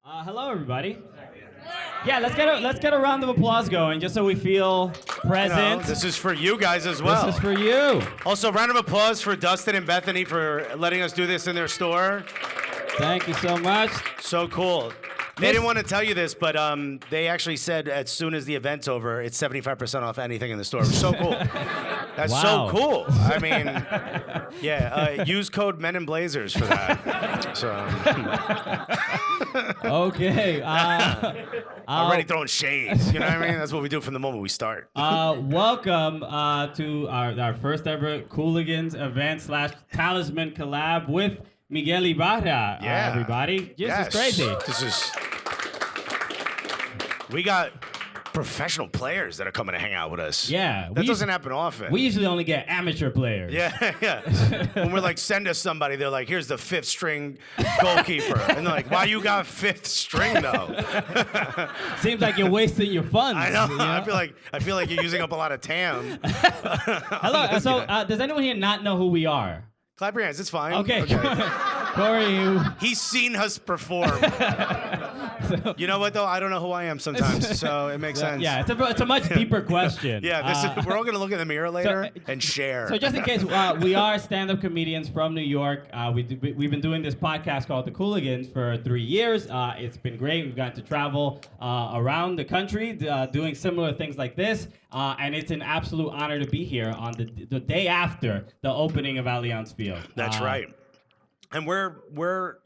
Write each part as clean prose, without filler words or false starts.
Hello, everybody. Yeah, let's get a round of applause going, just so we feel present. This is for you guys as well. This is for you. Also, round of applause for Dustin and Bethany for letting us do this in their store. Thank you so much. So cool. They didn't want to tell you this, but they actually said as soon as the event's over, it's 75% off anything in the store. So cool. That's Wow. so cool. I mean, yeah, use code Men in Blazers for that. So Okay. already throwing shades. You know what I mean? That's what we do from the moment we start. Welcome to our first ever Cooligans event / Talisman collab with Miguel Ibarra. Yeah. Everybody. This is crazy. We got professional players that are coming to hang out with us. Yeah. That doesn't happen often. We usually only get amateur players. Yeah. When we're like, send us somebody, they're like, here's the 5th string goalkeeper. And they're like, why you got 5th string though? Seems like you're wasting your funds. I know. You know? I feel like you're using up a lot of TAM. Hello. So does anyone here not know who we are? Clap your hands, it's fine. Okay. Corey, He's seen us perform. You know what though? I don't know who I am sometimes, so it makes sense. Yeah, it's a much deeper question. Yeah, we're all gonna look in the mirror later and share. So just in case, we are stand-up comedians from New York. We've been doing this podcast called The Cooligans for 3 years. It's been great. We've gotten to travel around the country doing similar things like this. And it's an absolute honor to be here on the day after the opening of Allianz Field. That's right. And we're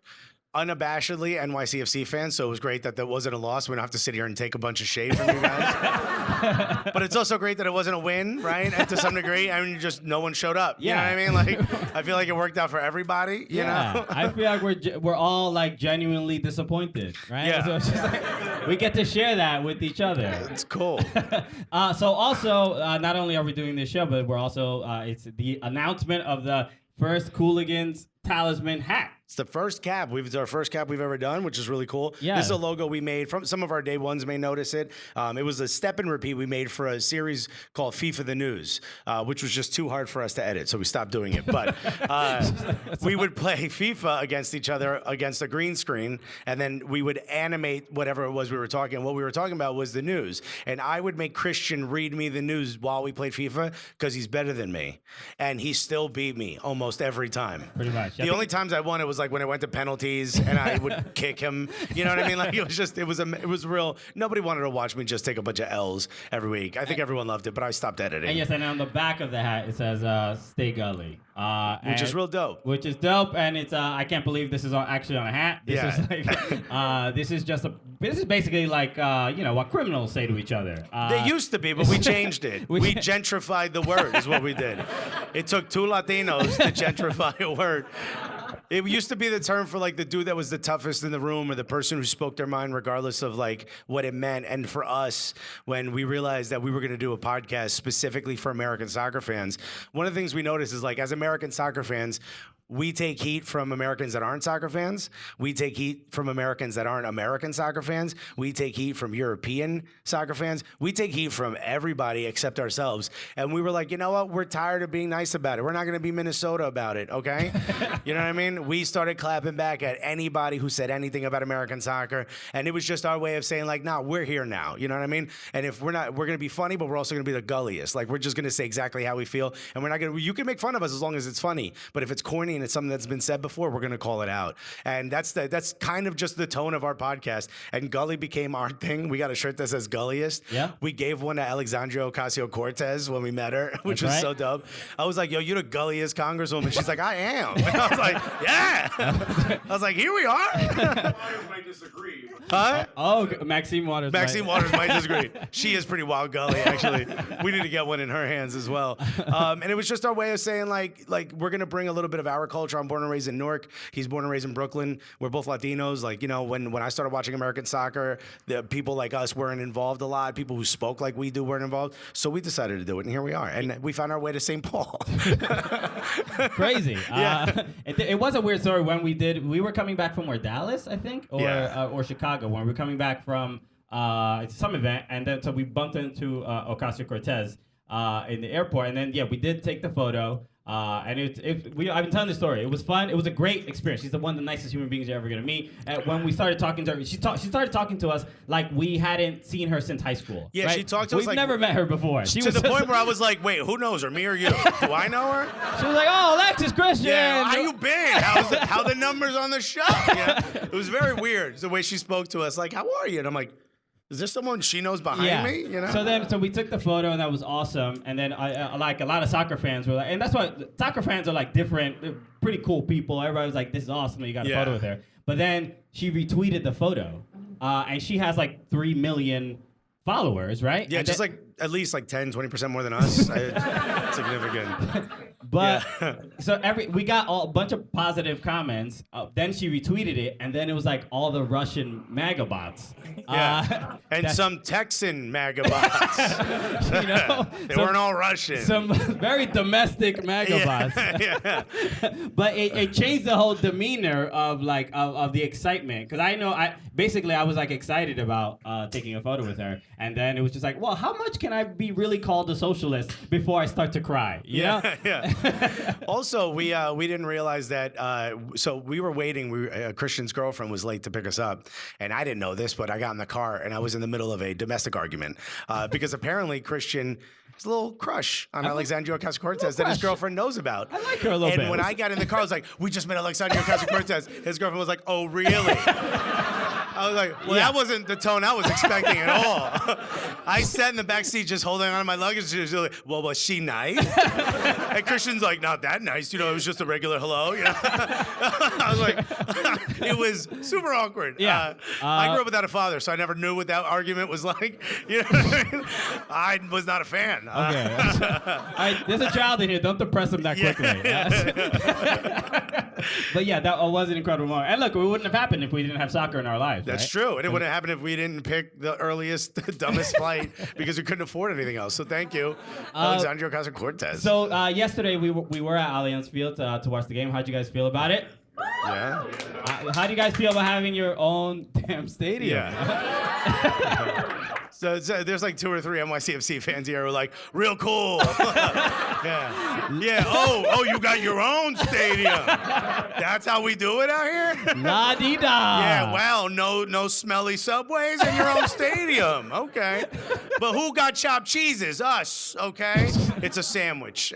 unabashedly NYCFC fans, so it was great that there wasn't a loss. We don't have to sit here and take a bunch of shade from you guys. But it's also great that it wasn't a win, right? And to some degree, I mean, just no one showed up. You know what I mean? Like, I feel like it worked out for everybody. You know? I feel like we're all like genuinely disappointed, right? Yeah. So it's just like, we get to share that with each other. It's cool. So also, not only are we doing this show, but we're also it's the announcement of the first Cooligans Talisman hat. It's the first cap. It's our first cap we've ever done, which is really cool. Yeah. This is a logo we made from some of our day ones may notice it. It was a step and repeat we made for a series called FIFA the News, which was just too hard for us to edit, so we stopped doing it. But we would play FIFA against each other against a green screen, and then we would animate whatever it was we were talking. What we were talking about was the news, and I would make Christian read me the news while we played FIFA because he's better than me, and he still beat me almost every time. Pretty much. The only times I won it was like when it went to penalties and I would kick him. You know what I mean? Like it was real. Nobody wanted to watch me just take a bunch of L's every week. I think everyone loved it, but I stopped editing. And yes, and on the back of the hat it says "Stay Gully," which is real dope. Which is dope, and it's I can't believe this is actually on a hat. This is like this is basically like what criminals say to each other. They used to be, but we changed it. We gentrified the word is what we did. It took 2 Latinos to gentrify a word. It used to be the term for like the dude that was the toughest in the room or the person who spoke their mind regardless of like what it meant. And for us, when we realized that we were going to do a podcast specifically for American soccer fans, one of the things we noticed is like as American soccer fans, we take heat from Americans that aren't soccer fans. We take heat from Americans that aren't American soccer fans. We take heat from European soccer fans. We take heat from everybody except ourselves. And we were like, you know what? We're tired of being nice about it. We're not going to be Minnesota about it, okay? You know what I mean? We started clapping back at anybody who said anything about American soccer. And it was just our way of saying like, nah, we're here now. You know what I mean? And if we're not, we're going to be funny, but we're also going to be the gulliest. Like, we're just going to say exactly how we feel. And we're not going to, you can make fun of us as long as it's funny. But if it's corny and it's something that's been said before, we're going to call it out. And that's kind of just the tone of our podcast. And Gully became our thing. We got a shirt that says gulliest. Yeah. We gave one to Alexandria Ocasio-Cortez when we met her, which was so dope. I was like, yo, you're the gulliest congresswoman. She's like, I am. And I was like, yeah. I was like, here we are. Waters might disagree. Huh? Maxine Waters. Maxine Waters might disagree. She is pretty wild gully, actually. We need to get one in her hands as well. And it was just our way of saying, like we're going to bring a little bit of our culture. I'm born and raised in Newark. He's born and raised in Brooklyn. We're both Latinos. Like, you know, when I started watching American soccer, the people like us weren't involved a lot. People who spoke like we do weren't involved. So we decided to do it, and here we are. And we found our way to St. Paul. Crazy. Yeah. It was a weird story when we were coming back from Dallas, I think, or Chicago, when we were coming back from some event, and then so we bumped into Ocasio-Cortez in the airport, and then we did take the photo. And I've been telling the story. It was fun. It was a great experience. She's one of the nicest human beings you're ever gonna meet. And when we started talking to her, she started talking to us like we hadn't seen her since high school. Yeah, right? she talked to us We've like never met her before. to the point where I was like, wait, who knows her, me or you? Do I know her? She was like, oh, Alexis Christian. Yeah, how you been? How the numbers on the show? Yeah, it was very weird the way she spoke to us. Like, how are you? And I'm like, is there someone she knows behind me? You know. So we took the photo and that was awesome. And then like a lot of soccer fans were like, and that's why soccer fans are like different, they're pretty cool people. Everybody was like, this is awesome that you got a photo with her. But then she retweeted the photo, and she has like 3 million followers, right? Yeah, and just like at least like 10, 20% more than us. It's significant. But so we got a bunch of positive comments. Then she retweeted it, and then it was like all the Russian MAGA bots. And some Texan MAGA bots. You know, they weren't all Russian. Some very domestic MAGA bots. Yeah. But it changed the whole demeanor of like of the excitement, because I was like excited about taking a photo with her, and then it was just like, well, how much can I be really called a socialist before I start to cry? You know? Yeah. Also, we didn't realize that. So we were waiting. Christian's girlfriend was late to pick us up, and I didn't know this, but I got in the car and I was in the middle of a domestic argument because apparently Christian has a little crush on Alexandria Ocasio-Cortez that his girlfriend knows about. I like her a little bit. And when I got in the car, I was like, "We just met Alexandria Ocasio-Cortez." His girlfriend was like, "Oh, really?" I was like, well, that wasn't the tone I was expecting at all. I sat in the back seat just holding on to my luggage. She was like, well, was she nice? And Christian's like, not that nice. You know, it was just a regular hello. You know? I was like, it was super awkward. Yeah. I grew up without a father, so I never knew what that argument was like. You know what I mean? I was not a fan. Okay. There's a child in here. Don't depress him that quickly. But yeah, that was an incredible moment. And look, it wouldn't have happened if we didn't have soccer in our lives. That's right? true. And it wouldn't happen if we didn't pick the earliest, dumbest flight because we couldn't afford anything else. So thank you, Alexandria Ocasio-Cortez. So yesterday we were at Allianz Field to watch the game. How'd you guys feel about it? Yeah. How do you guys feel about having your own damn stadium? Yeah. So there's like 2 or 3 NYCFC fans here who are like, real cool. Yeah. Oh, you got your own stadium. That's how we do it out here? La-dee-da. Yeah, wow, no smelly subways in your own stadium. Okay. But who got chopped cheeses? Us, okay? It's a sandwich.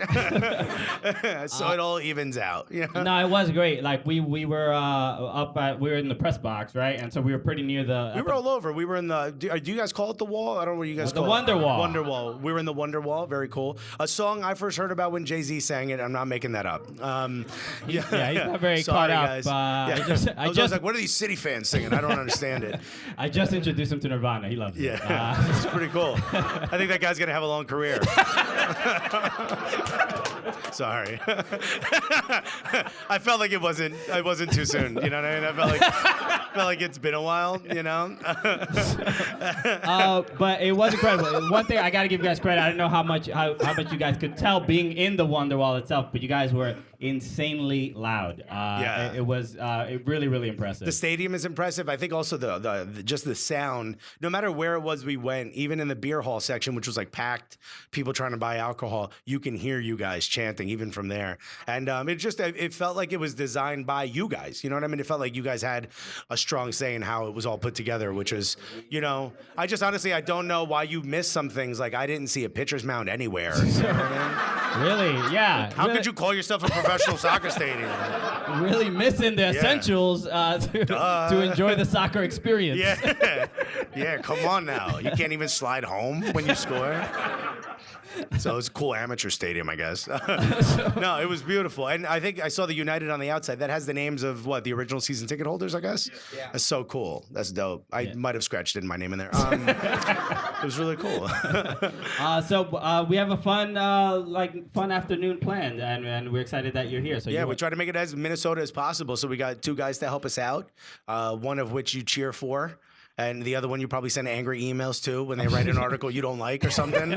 So it all evens out. Yeah. No, it was great. Like we were we were in the press box, right? And so we were pretty near the... We were all over. We were in the... Do you guys call it the wall? I don't know what you guys call it. The Wonder Wall. Wonder Wall. We were in the Wonder Wall. Very cool. A song I first heard about when Jay-Z sang it. I'm not making that up. He's not very Sorry, caught up. guys. I was like, what are these City fans singing? I don't understand it. I just introduced him to Nirvana. He loves it. Yeah, it's pretty cool. I think that guy's gonna have a long career. Sorry. I felt like it wasn't too soon. You know what I mean? I felt like it's been a while. You know. But it was incredible. One thing I got to give you guys credit. I don't know how much you guys could tell being in the Wonder Wall itself, but you guys were insanely loud. It was really, really impressive. The stadium is impressive. I think also just the sound. No matter where it was we went, even in the beer hall section, which was like packed, people trying to buy alcohol, you can hear you guys chanting even from there. And it felt like it was designed by you guys. You know what I mean? It felt like you guys had a strong say in how it was all put together, which is, you know, I just honestly, I don't know why you missed some things. Like I didn't see a pitcher's mound anywhere. You know what I mean? Really? Yeah. How could you call yourself a professional soccer stadium? Really missing the essentials to enjoy the soccer experience. Yeah, come on now. You can't even slide home when you score. So it's a cool amateur stadium, I guess. No, it was beautiful. And I think I saw the United on the outside. That has the names of, the original season ticket holders, I guess? Yeah. That's so cool. That's dope. I might have scratched in my name in there. It was really cool. So we have a fun afternoon planned, and we're excited that you're here. So yeah, we try to make it as Minnesota as possible. So we got 2 guys to help us out, one of which you cheer for. And the other one you probably send angry emails to when they write an article you don't like or something.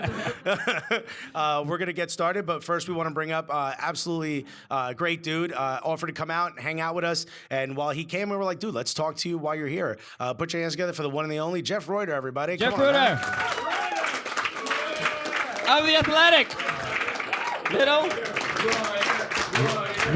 We're going to get started, but first we want to bring up absolutely great dude, offered to come out and hang out with us. And while he came, we were like, dude, let's talk to you while you're here. Put your hands together for the one and the only Jeff Rueter, everybody. Jeff Come on, Rueter. Of The Athletic. Little.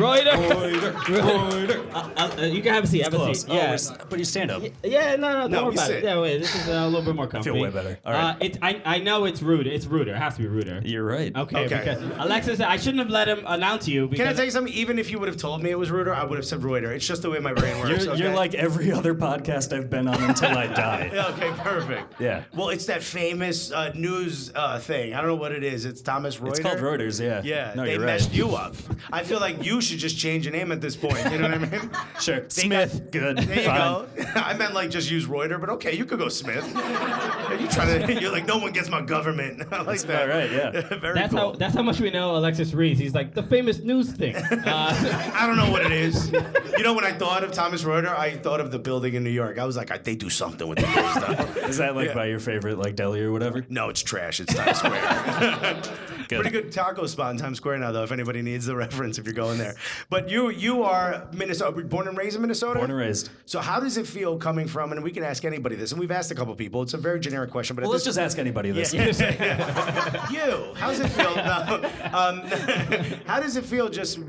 Rueter. Rueter. You can have a seat. Have a Close. seat. Yeah. But you stand up. Yeah, no, don't worry we about sit. it. Yeah, wait, this is a little bit more I comfy. feel way better. All right. I know it's Rueter. It's Rueter. It has to be Rueter. You're right. Okay. Okay. Because Alexis, I shouldn't have let him announce you. Can I Because tell you something? Even if you would have told me it was Rueter, I would have said Rueter. It's just the way my brain works. You're like every other podcast I've been on until I die. Okay, perfect. Yeah. Well, it's that famous news thing. I don't know what it is. It's Thomas Rueter. It's called Reuters, yeah. Yeah, No, they you're messed right. you up. I feel like you should just change your name at this point. You know what I mean? Sure. Smith. Good. There you Fine. go. I meant like just use Reuter, but okay, you could go Smith. You're like, no one gets my government. I like that. All right, yeah. Very that's cool. how much we know Alexis Reese. He's like the famous news thing. I don't know what it is. You know, when I thought of Thomas Reuter, I thought of the building in New York. I was like, they do something with the place though. Is that like Yeah. by your favorite like deli or whatever? No, it's trash. It's Times Square. Good. Pretty good taco spot in Times Square now, though, if anybody needs the reference if you're going there. But you are Minnesota, born and raised in Minnesota? Born and raised. So how does it feel coming from, and we can ask anybody this, and we've asked a couple people, it's a very generic question, but Well, let's just ask anybody this. you, how does it feel? No, how does it feel just,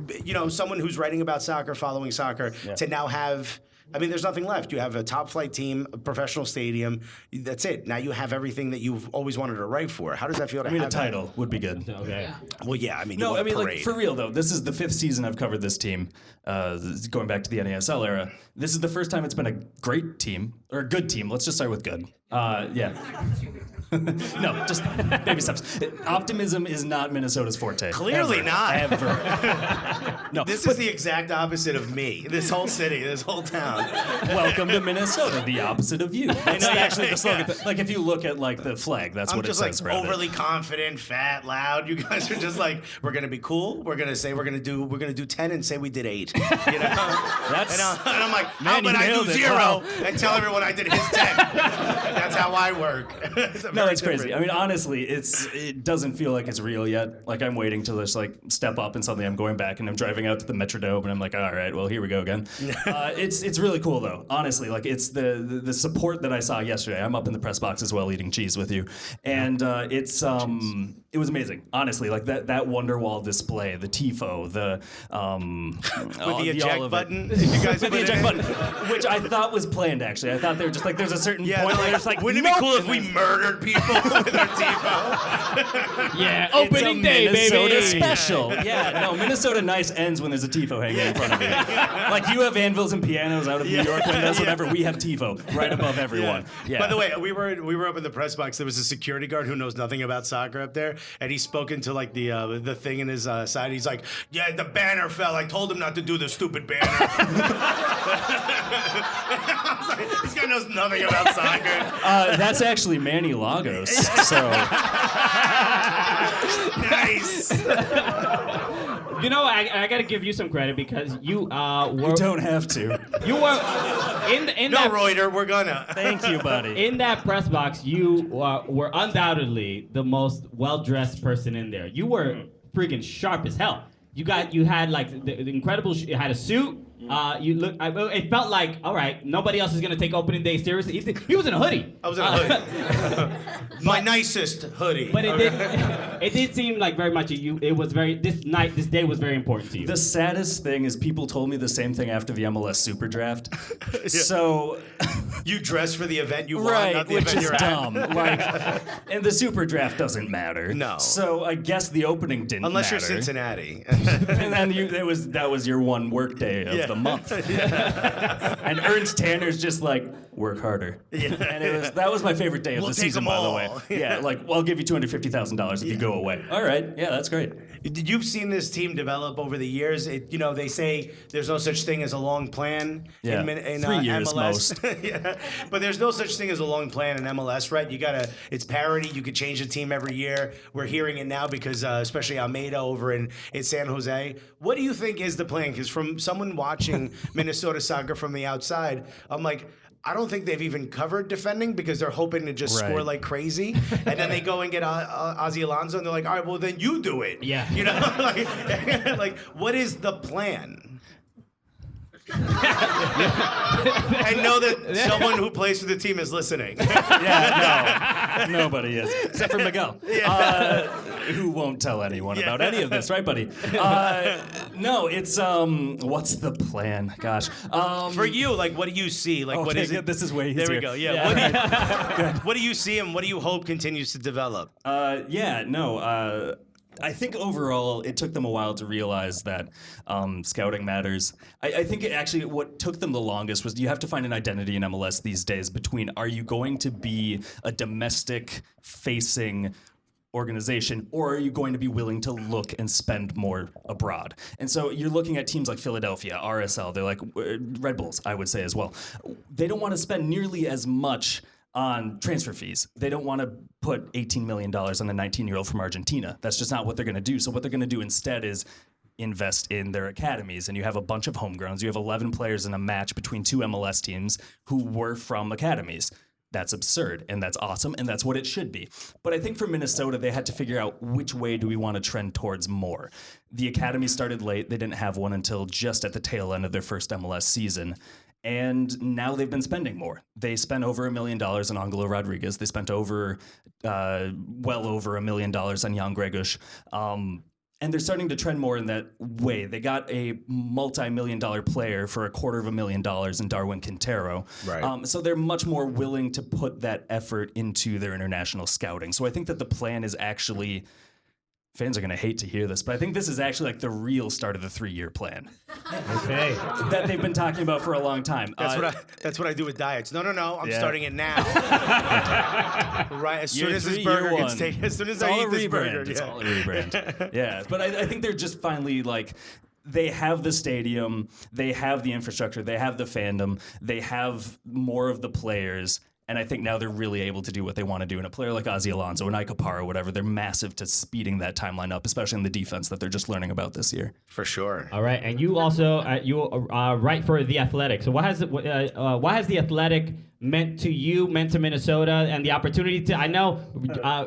someone who's writing about soccer, following soccer, to now have, I mean, there's nothing left. You have a top flight team, a professional stadium. That's it. Now you have everything that you've always wanted to write for. How does that feel to I mean, a have title would be good. Okay. that? Well, yeah, I mean, No, you I want a mean, like, parade. for real, though, this is the 5th season I've covered this team, going back to the NASL era. This is the first time it's been a great team, or a good team. Let's just start with good. Yeah. No, just baby steps. Optimism is not Minnesota's forte. Clearly Ever. not. Ever. No. This is the exact opposite of me. This whole city, this whole town. Welcome to Minnesota, the opposite of you. That's know, actually the slogan. yeah. Like, if you look at, like, the flag, that's I'm what it just says like around overly confident, fat, loud. You guys are just like, we're gonna be cool. We're gonna say we're gonna do 10 and say we did 8. You know? That's, And I'm like, how Man, you about I do nailed it. 0 Wow. and tell everyone I did his 10? That's how I work. no, it's crazy. I mean, honestly, it doesn't feel like it's real yet. Like, I'm waiting to just like step up and suddenly I'm going back and I'm driving out to the Metrodome and I'm like, all right, well, here we go again. It's really cool though. Honestly, like, it's the support that I saw yesterday. I'm up in the press box as well, eating cheese with you, and it was amazing. Honestly, like that Wonderwall display, the tifo, With the eject button, you guys with put the it eject in? button, which I thought was planned. Actually, I thought they were just like, there's a certain Yeah, point they're where it's like, wouldn't it be nope, cool if and we then- murdered people with our tifo? Yeah. It's Opening a day, Minnesota baby. special. Yeah, no, Minnesota nice ends when there's a tifo hanging in front of you. Like, you have anvils and pianos out of New York windows, whatever. We have tifo right above everyone. Yeah. By the way, we were up in the press box. There was a security guard who knows nothing about soccer up there, and he spoke into like the thing in his side. He's like, "Yeah, the banner fell. I told him not to do the stupid banner." I was like, this guy knows nothing about soccer. That's actually Manny Lagos. So Nice. You know, I got to give you some credit because you you were don't have to. you were in No, that Reuter, we're gonna. Thank you, buddy. in that press box. You were undoubtedly the most well-dressed person in there. You were freaking sharp as hell. You had like the incredible. You had a suit. You look. It felt like, all right, nobody else is gonna take opening day seriously. He was in a hoodie. I was in a hoodie. My nicest hoodie. But it did seem like very much it was very this day was very important to you. The saddest thing is people told me the same thing after the MLS Super Draft. So, You dress for the event you want, right, not the which event is you're dumb. at. Like, and the Super Draft doesn't matter. No. So I guess the opening didn't Unless matter. you're Cincinnati. And then that was your one work day of the month. And Ernst Tanner's just like, work harder. And that was my favorite day of We'll the take season, them by the all. way. Yeah, like, well, I'll give you $250,000 if you go away. All right, yeah, that's great. You've seen this team develop over the years. They say there's no such thing as a long plan Yeah, in 3 years MLS. most. Yeah. But there's no such thing as a long plan in MLS, right? It's parity. You could change the team every year. We're hearing it now because especially Almeida over in San Jose. What do you think is the plan? Because from someone watching Minnesota soccer from the outside, I'm like, I don't think they've even covered defending because they're hoping to just score Right. like crazy. And then they go and get Ozzy Alonso and they're like, all right, well, then you do it. Yeah. You know, like what is the plan? And know that someone who plays for the team is listening. Yeah, no, nobody is except for Miguel. who won't tell anyone about any of this, right, buddy? No, it's what's the plan? Gosh, For you, like, what do you see? Like, what okay, is it? this is way There easier. we go. Yeah. What do you see and what do you hope continues to develop? I think overall it took them a while to realize that scouting matters. I think what took them the longest was you have to find an identity in MLS these days between are you going to be a domestic facing organization, or are you going to be willing to look and spend more abroad? And so you're looking at teams like Philadelphia, RSL, they're like Red Bulls, I would say as well. They don't want to spend nearly as much on transfer fees. They don't want to put $18 million on a 19-year-old from Argentina. That's just not what they're going to do. So what they're going to do instead is invest in their academies, and you have a bunch of homegrowns. You have 11 players in a match between two MLS teams who were from academies. That's absurd, and that's awesome, and that's what it should be. But I think for Minnesota, they had to figure out which way do we want to trend towards more. The academy started late. They didn't have one until just at the tail end of their first MLS season. And now they've been spending more. They spent over $1 million on Angelo Rodriguez. They spent well over $1 million on Jan Gregush. And they're starting to trend more in that way. They got a multi-million-dollar player for $250,000 in Darwin Quintero. Right. So they're much more willing to put that effort into their international scouting. So I think that the plan is actually, fans are going to hate to hear this, but I think this is actually like the real start of the 3-year plan. Okay. That they've been talking about for a long time. That's what I do with diets. No, I'm starting it now. Right, as soon as this burger gets taken, as soon as I eat this burger. It's all a rebrand. Yeah, but I think they're just finally like, they have the stadium, they have the infrastructure, they have the fandom, they have more of the players. And I think now they're really able to do what they want to do. And a player like Ozzy Alonso and Ike Opara, whatever, they're massive to speeding that timeline up, especially in the defense that they're just learning about this year. For sure. All right, and you also write for The Athletic. So what has The Athletic meant to you, meant to Minnesota, and the opportunity to? I know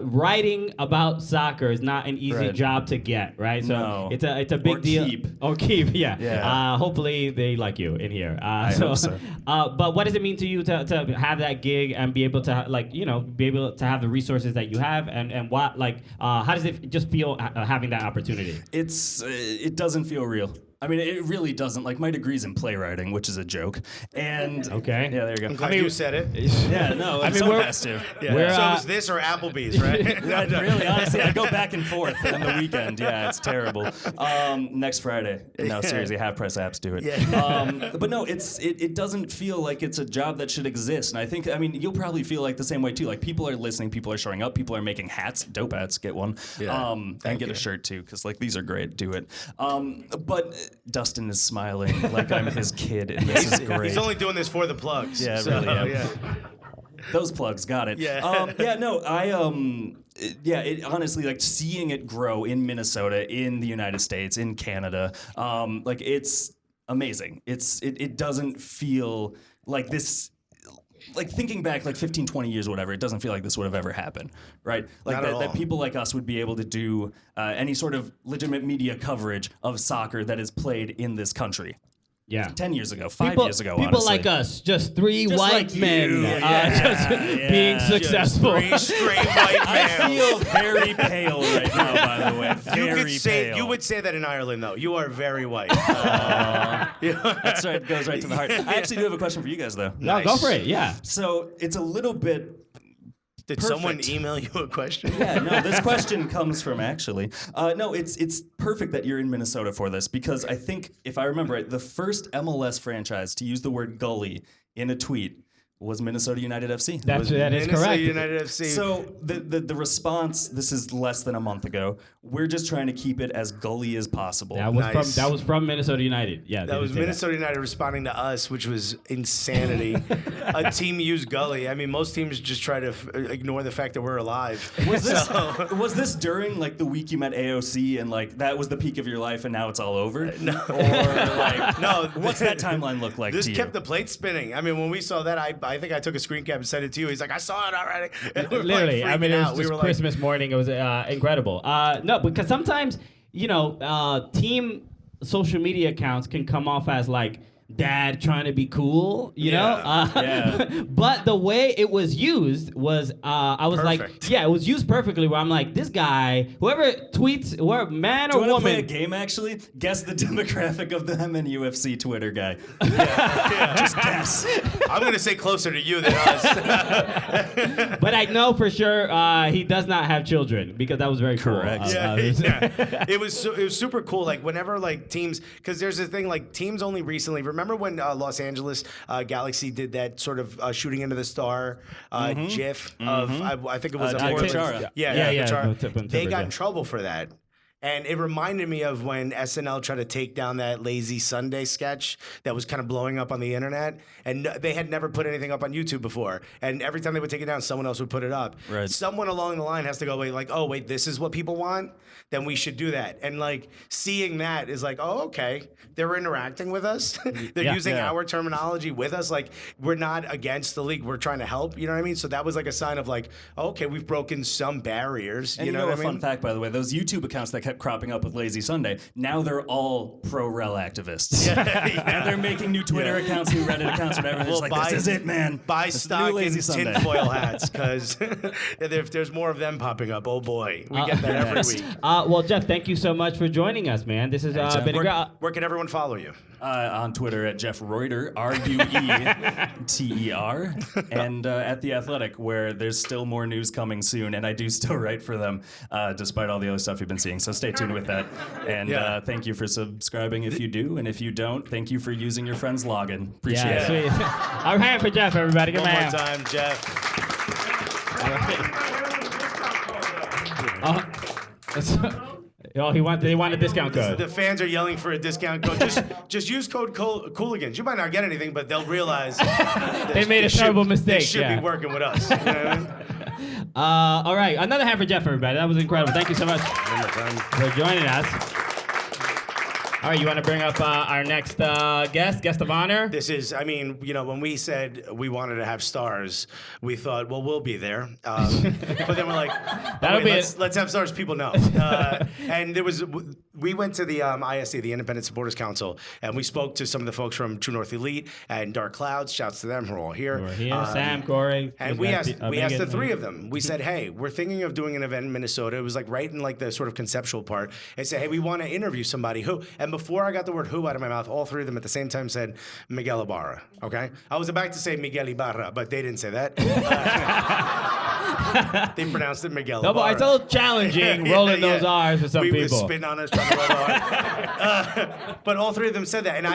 writing about soccer is not an easy job to get, right? So no. it's a big deal. Or keep, yeah. Hopefully they like you in here. I hope so. But what does it mean to you to have that gig and be able to be able to have the resources that you have, and what how does it just feel having that opportunity? It doesn't feel real. I mean, it really doesn't. Like, my degree's in playwriting, which is a joke. And okay, yeah, there you go. I'm glad you said it. Yeah, no, someone has to. Yeah. So it was this or Applebee's, right? Really, honestly, I go back and forth on the weekend. Yeah, it's terrible. Next Friday. No, seriously, Half Price Apps do it. Yeah. But no, it doesn't feel like it's a job that should exist. And I mean, you'll probably feel like the same way too. Like, people are listening, people are showing up, people are making hats, dope hats. Get one. Yeah. And get a shirt too, because like these are great. Do it. But Dustin is smiling like I'm his kid, and this is great. He's only doing this for the plugs. Yeah, so, really. Yeah. Yeah. Those plugs, got it. Yeah. Honestly, like, seeing it grow in Minnesota, in the United States, in Canada, like, it's amazing. It doesn't feel like this. Like, thinking back like 15, 20 years or whatever, it doesn't feel like this would have ever happened, right? Like that people like us would be able to do any sort of legitimate media coverage of soccer that is played in this country. Yeah. 10 years ago, 5 years ago, people honestly. like us, just three Just white like men, you. being successful. Just three straight white I men. feel very pale right now, by the way. Very pale. You would say that in Ireland, though. You are very white. That's right. It goes right to the heart. I actually do have a question for you guys, though. No, go for it. Yeah. So it's a little bit. Did Perfect. someone email you a question? Yeah, no, this question comes from actually. No, it's perfect that you're in Minnesota for this, because I think, if I remember right, the first MLS franchise to use the word gully in a tweet was Minnesota United FC. That is Minnesota correct. United FC. So the response, this is less than a month ago, we're just trying to keep it as gully as possible. That was Nice. from Minnesota United. Yeah, That was Minnesota United responding to us, which was insanity. A team used gully. I mean, most teams just try to ignore the fact that we're alive. Was this during like the week you met AOC and like that was the peak of your life and now it's all over? No. Or like No. what's that timeline look like This to you? kept the plate spinning. I mean, when we saw that, I think I took a screen cap and sent it to you. He's like, I saw it already. And we were, Literally, like, I mean, freaking it out. was We just were Christmas morning. It was incredible. No, because sometimes, team social media accounts can come off as like dad trying to be cool, you know? Yeah. But the way it was used was, I was Perfect. like, yeah, it was used perfectly where I'm like, this guy, whoever tweets, whoever, man Do or you want to play a woman. game, actually? Guess the demographic of the and UFC Twitter guy. Just guess. I'm going to say closer to you than us. But I know for sure he does not have children because that was very cool. Correct. Yeah. It was super cool. Like whenever like teams, because there's this thing like teams only recently. Remember when Los Angeles Galaxy did that sort of shooting into the star GIF of I think it was Diego Portland. Chara. Yeah. Chara. Tippin, They got yeah. in trouble for that. And it reminded me of when SNL tried to take down that Lazy Sunday sketch that was kind of blowing up on the internet. And they had never put anything up on YouTube before. And every time they would take it down, someone else would put it up. Right. Someone along the line has to go, wait, like, oh, wait, this is what people want? Then we should do that. And like seeing that is like, oh, okay. They're interacting with us. They're using our terminology with us. Like, we're not against the league. We're trying to help. You know what I mean? So that was like a sign of like, okay, we've broken some barriers. And you know a what I mean? fun fact, by the way, those YouTube accounts that kept cropping up with Lazy Sunday, now they're all pro-rel activists. And they're making new Twitter accounts, new Reddit accounts, whatever. It's like, this is it, man. Buy It's the stock new in Lazy Sunday. tinfoil hats, because if there's more of them popping up, oh boy, we get that every week. Well, Jeff, thank you so much for joining us, man. This has Jeff. been a great. Where can everyone follow you? On Twitter at Jeff Rueter, R-U-E-T-E-R, and at The Athletic, where there's still more news coming soon, and I do still write for them, despite all the other stuff you've been seeing. So stay tuned with that. And thank you for subscribing if you do, and if you don't, thank you for using your friend's login. Appreciate Yeah, it. sweet. All right, for Jeff, everybody. Good One man. more time, Jeff. Oh, they want a discount code. The fans are yelling for a discount code. Just use code Cooligans. You might not get anything, but they'll realize They made a terrible mistake. They should yeah. be working with us. You know what I mean? All right, another hand for Jeff, everybody. That was incredible. Thank you so much One more time. for joining us. All right, you want to bring up our next guest of honor? This is, I mean, you know, when we said we wanted to have stars, we thought, well, we'll be there. But then we're like, That'll be let's have stars people know. And there was, we went to the ISC, the Independent Supporters Council, and we spoke to some of the folks from True North Elite and Dark Clouds. Shouts to them who are all here. We're here, Sam, Corey. And we asked the three of them. We said, hey, we're thinking of doing an event in Minnesota. It was like right in like the sort of conceptual part. And said, hey, we want to interview somebody who, and before I got the word who out of my mouth, all three of them at the same time said Miguel Ibarra, okay? I was about to say Miguel Ibarra, but they didn't say that. They pronounced it Miguel No, Ibarra. but it's a little challenging rolling those R's for some we people. We spin on us trying to roll R. But all three of them said that, and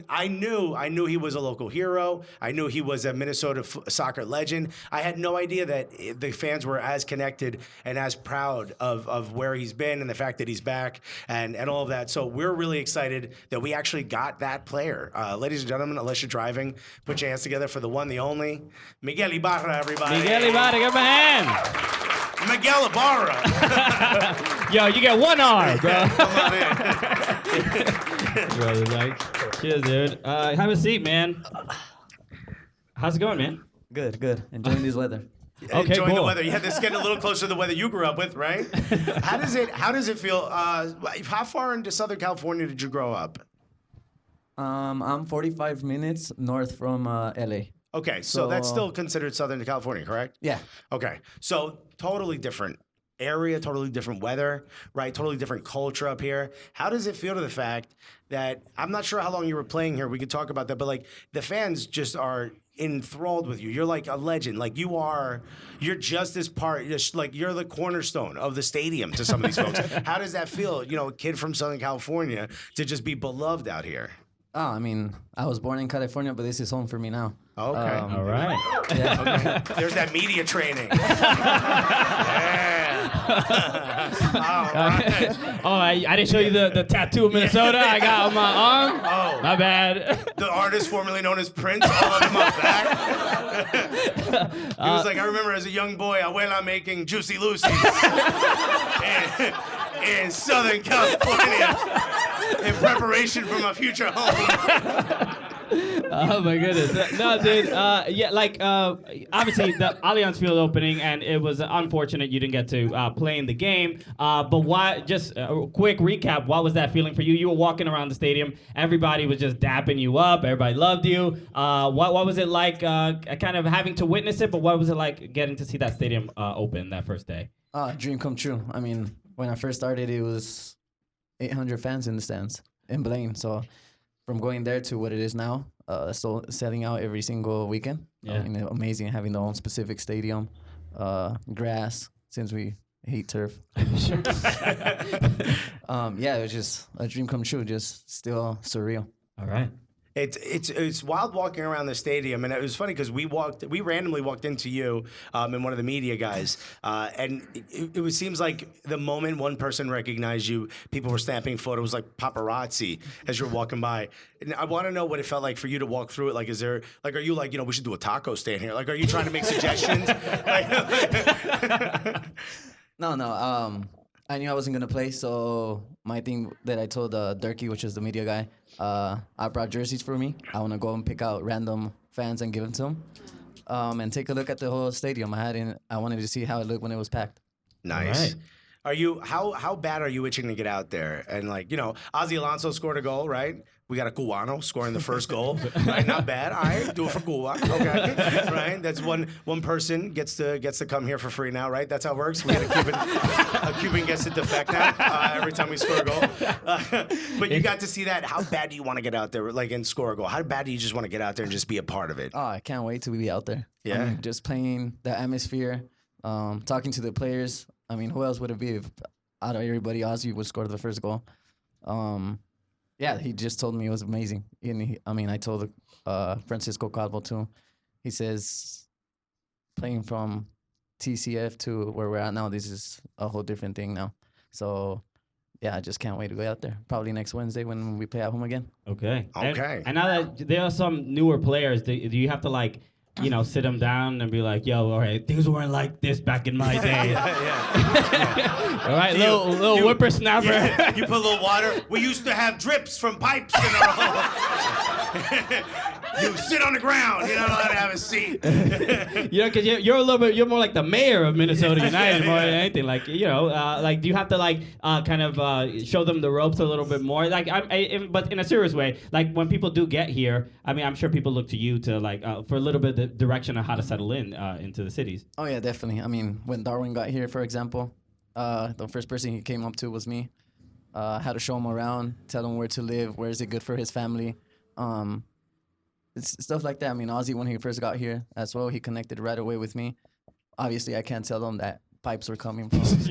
I knew he was a local hero. I knew he was a Minnesota soccer legend. I had no idea that the fans were as connected and as proud of where he's been and the fact that he's back and all of that. So we're really excited that we actually got that player. Ladies and gentlemen, unless you're driving, put your hands together for the one, the only, Miguel Ibarra, everybody. Miguel Ibarra, give him a hand. Miguel Ibarra. Yo, you get one R, bro. Come on in. Brother, like, cheers, dude. Have a seat, man. How's it going, man? Good, good. Enjoying this weather. Okay, Enjoying the cool. weather. Yeah, this is getting a little closer to the weather you grew up with, right? How does it feel? How far into Southern California did you grow up? I'm 45 minutes north from LA. Okay, so that's still considered Southern California, correct? Yeah. Okay, so totally different area, totally different weather, right? Totally different culture up here. How does it feel to the fact that, I'm not sure how long you were playing here, we could talk about that, but like the fans just are enthralled with you. You're like a legend. Like you're just as like you're the cornerstone of the stadium to some of these folks. How does that feel, you know, a kid from Southern California to just be beloved out here? Oh, I mean, I was born in California, but this is home for me now. Okay. All right. Yeah. Okay. There's that media training. Yeah. All right. Oh, I didn't show you the tattoo of Minnesota I got on my arm. Oh. My bad. The artist formerly known as Prince, all of them up back. He was like, I remember as a young boy, Abuela making Juicy Lucy's in Southern California in preparation for my future home. Oh my goodness! No, dude. Yeah, like obviously the Allianz Field opening, and it was unfortunate you didn't get to play in the game. But why? Just a quick recap. What was that feeling for you? You were walking around the stadium. Everybody was just dapping you up. Everybody loved you. What was it like? Kind of having to witness it, but what was it like getting to see that stadium open that first day? Dream come true. I mean, when I first started, it was 800 fans in the stands in Blaine. So from going there to what it is now, still selling out every single weekend. Yeah. I mean, amazing having their own specific stadium, grass, since we hate turf. Yeah, it was just a dream come true, just still surreal. All right. It's wild walking around the stadium, and it was funny because we randomly walked into you and one of the media guys, and it seems like the moment one person recognized you, people were snapping photos like paparazzi as you're walking by. And I want to know what it felt like for you to walk through it. Like, are you like, we should do a taco stand here? Like, are you trying to make suggestions? No. I knew I wasn't gonna play, so my thing that I told Durkee, which is the media guy, I brought jerseys for me. I want to go and pick out random fans and give them to them, and take a look at the whole stadium. I wanted to see how it looked when it was packed. Nice. Right. Are you how bad are you itching to get out there? And Ozzy Alonso scored a goal, right? We got a Cubano scoring the first goal. Right? Not bad. All right, do it for Cuba. Okay. Right? That's one person gets to come here for free now, right? That's how it works. We got a Cuban gets to defect now every time we score a goal. But you got to see that. How bad do you want to get out there and score a goal? How bad do you just want to get out there and just be a part of it? Oh, I can't wait to be out there. Yeah. I mean, just playing the atmosphere, talking to the players. I mean, who else would it be if out of everybody, Ozzy would score the first goal? Yeah, he just told me it was amazing. And I told Francisco Calvo too. He says playing from TCF to where we're at now, this is a whole different thing now. So, yeah, I just can't wait to go out there. Probably next Wednesday when we play at home again. Okay. Okay. And now that there are some newer players, do you have to sit them down and be like, yo, all right, things weren't like this back in my day. All right, little whippersnapper. Yeah, you put a little water. We used to have drips from pipes in our home. You sit on the ground. You're not allowed to have a seat. Because you're more like the mayor of Minnesota United more than anything. Do you have to show them the ropes a little bit more? But in a serious way, like when people do get here, I mean, I'm sure people look to you to for a little bit of direction on how to settle into the cities. Oh yeah, definitely. I mean, when Darwin got here, for example, the first person he came up to was me. How to show him around, tell him where to live, where is it good for his family. It's stuff like that. I mean, Ozzy, when he first got here as well, he connected right away with me. Obviously, I can't tell them that pipes were coming from. Because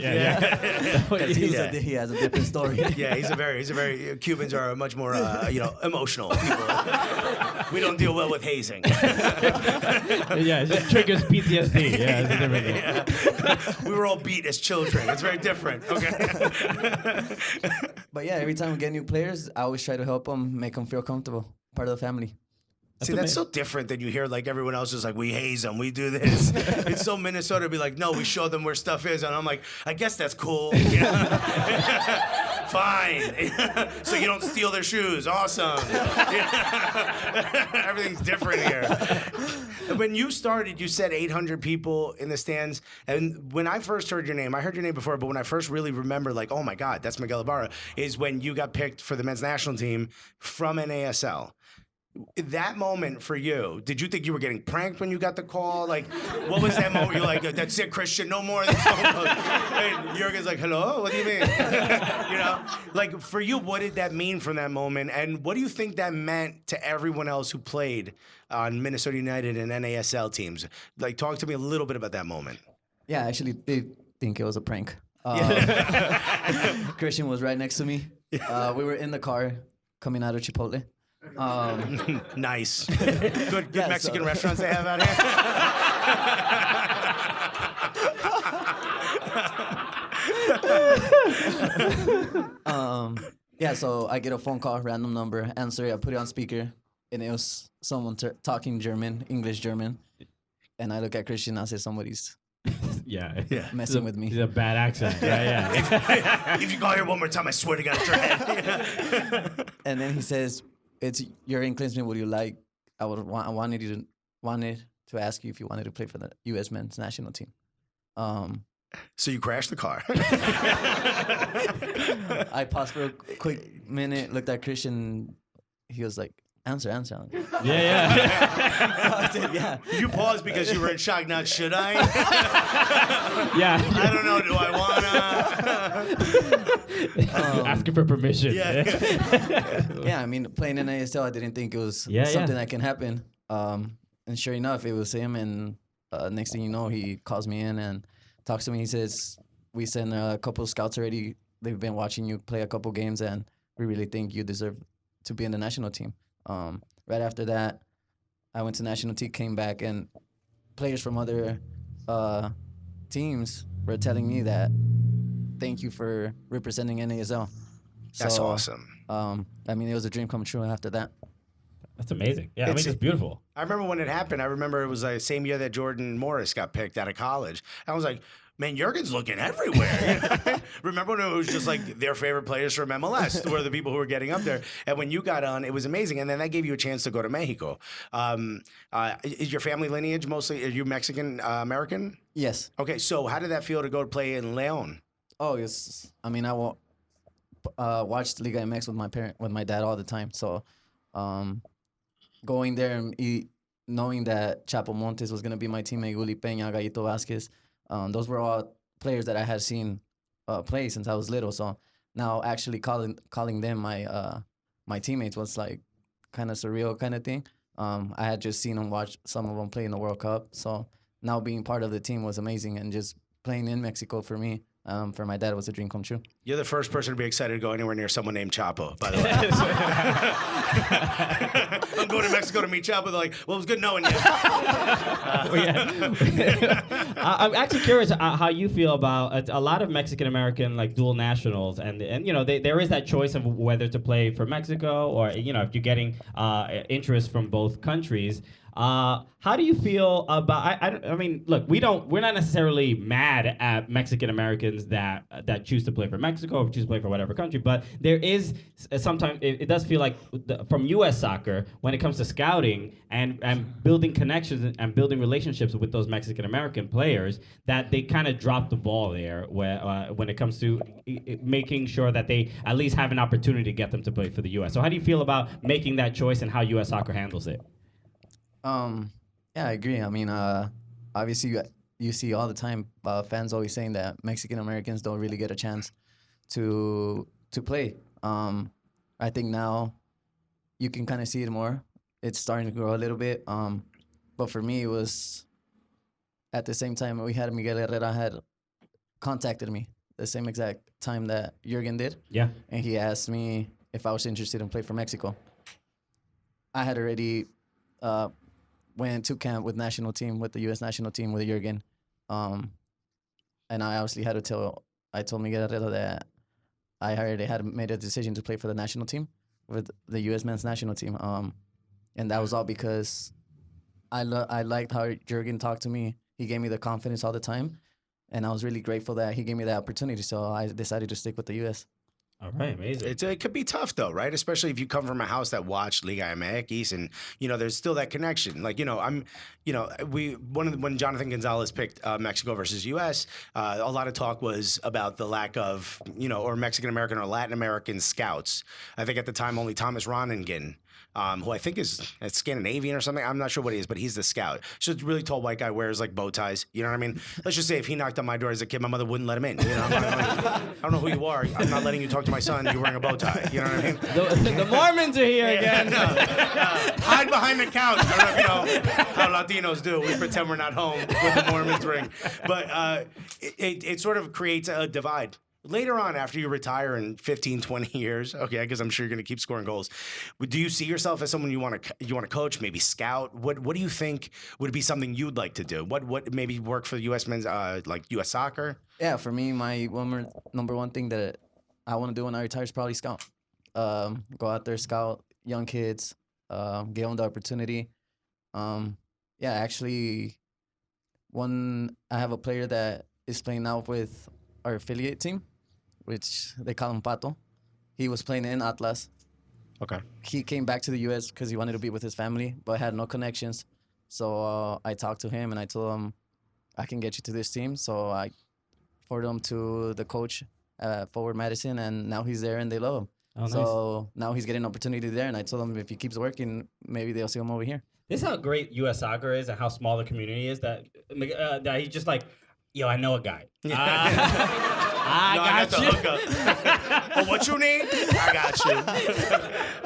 he has a different story. Yeah, he's a very Cubans are much more emotional people. We don't deal well with hazing. Yeah, it just triggers PTSD. Yeah, it's a different thing. Yeah. We were all beat as children. It's very different. Okay. But yeah, every time we get new players, I always try to help them, make them feel comfortable, part of the family. See, that's so different than you hear like everyone else is like, we haze them, we do this. It's so Minnesota to be like, no, we show them where stuff is. And I'm like, I guess that's cool. Fine. So you don't steal their shoes. Awesome. Everything's different here. When you started, you said 800 people in the stands. And when I first heard your name, I heard your name before, but when I first really remember, like, oh my God, that's Miguel Ibarra, is when you got picked for the men's national team from NASL. That moment for you, did you think you were getting pranked when you got the call? Like, what was that moment? You're like, that's it, Christian, no more. And Jurgen's like, hello? What do you mean? Like for you, what did that mean from that moment? And what do you think that meant to everyone else who played on Minnesota United and NASL teams? Like, talk to me a little bit about that moment. Yeah, I actually did think it was a prank. Christian was right next to me. We were in the car coming out of Chipotle. Nice. Good Mexican restaurants they have out here. Yeah, so I get a phone call, random number, answer it, I put it on speaker, and it was someone talking German, English German. And I look at Christian, I say, somebody's messing with me. He's a bad accent, right? Yeah. If you call here one more time, I swear to God, it's your head. And then he says, it's Jurgen Klinsmann. Would you like? I wanted to ask you if you wanted to play for the U.S. men's national team. So you crashed the car. I paused for a quick minute, looked at Christian. He was like, answer. Yeah. I said, yeah. You paused because you were in shock. Not should I? Yeah. I don't know. Do I wanna? Asking for permission. Yeah. Yeah, I mean, playing in ASL, I didn't think it was something that can happen. And sure enough, it was him. And next thing you know, he calls me in and talks to me. He says, we sent a couple of scouts already. They've been watching you play a couple games, and we really think you deserve to be in the national team. Right after that, I went to national team, came back, and players from other teams were telling me that thank you for representing NASL. That's So, awesome. I mean, it was a dream come true after that. That's amazing. Yeah, I mean, it's beautiful. I remember when it happened. I remember it was the same year that Jordan Morris got picked out of college. I was like, man, Jurgen's looking everywhere. Remember when it was just like their favorite players from MLS were the people who were getting up there? And when you got on, it was amazing. And then that gave you a chance to go to Mexico. Is your family lineage mostly, are you Mexican American? Yes. Okay, so how did that feel to go play in León? Oh, yes. I mean, I watched Liga MX with my dad all the time. So, going there and knowing that Chapo Montes was gonna be my teammate, Gulli Peña, Gallito Vasquez, those were all players that I had seen play since I was little. So now actually calling them my teammates was like kind of surreal kind of thing. I had just seen them watch some of them play in the World Cup. So now being part of the team was amazing, and just playing in Mexico for me. For my dad, it was a dream come true. You're the first person to be excited to go anywhere near someone named Chapo, by the way. I'm going to Mexico to meet Chapo. They're like, well, it was good knowing you. I'm actually curious how you feel about a lot of Mexican American like dual nationals, and you know there is that choice of whether to play for Mexico or you know if you're getting interest from both countries. How do you feel about? I mean, look, we're not necessarily mad at Mexican Americans that choose to play for Mexico or choose to play for whatever country, but there is sometimes it does feel like from U.S. soccer when it comes to scouting and building connections and building relationships with those Mexican American players that they kind of drop the ball there when it comes to making sure that they at least have an opportunity to get them to play for the U.S. So how do you feel about making that choice and how U.S. soccer handles it? Yeah, I agree. I mean, obviously you see all the time fans always saying that Mexican Americans don't really get a chance to play. I think now you can kind of see it more. It's starting to grow a little bit. But for me, it was at the same time Miguel Herrera had contacted me the same exact time that Jurgen did. Yeah. And he asked me if I was interested in play for Mexico. I had already went to camp with national team, with the U.S. national team with Jurgen. And I obviously had to I told Miguel Herrera that I already had made a decision to play for the national team, with the U.S. men's national team. And that was all because I liked how Jurgen talked to me. He gave me the confidence all the time. And I was really grateful that he gave me that opportunity. So I decided to stick with the U.S. All right, amazing. It could be tough though, right? Especially if you come from a house that watched Liga MX, and you know there's still that connection. Like when Jonathan Gonzalez picked Mexico versus U.S., a lot of talk was about the lack of or Mexican American or Latin American scouts. I think at the time only Thomas Ronningen, who I think is Scandinavian or something. I'm not sure what he is, but he's the scout. So it's a really tall white guy, wears like bow ties. You know what I mean? Let's just say if he knocked on my door as a kid, my mother wouldn't let him in. You know, I don't know who you are. I'm not letting you talk to my son. You're wearing a bow tie. You know what I mean? The Mormons are here again. Hide behind the couch. I don't know if you know how Latinos do. We pretend we're not home with the Mormons ring. But it sort of creates a divide. Later on, after you retire in 15, 20 years, okay, because I'm sure you're going to keep scoring goals, do you see yourself as someone you want to coach, maybe scout? What do you think would be something you'd like to do? What maybe work for the U.S. men's, like U.S. soccer? Yeah, for me, my number one thing that I want to do when I retire is probably scout. Go out there, scout young kids, give them the opportunity. Yeah, actually, I have a player that is playing now with our affiliate team, which they call him Pato. He was playing in Atlas. Okay. He came back to the U.S. because he wanted to be with his family, but had no connections. So I talked to him and I told him, I can get you to this team. So I forwarded him to the coach at Forward Madison, and now he's there and they love him. Oh, nice. So now he's getting an opportunity there, and I told him if he keeps working, maybe they'll see him over here. This is how great U.S. soccer is and how small the community is that he's just like, yo, I know a guy. I got you. Oh, what you need? I got you.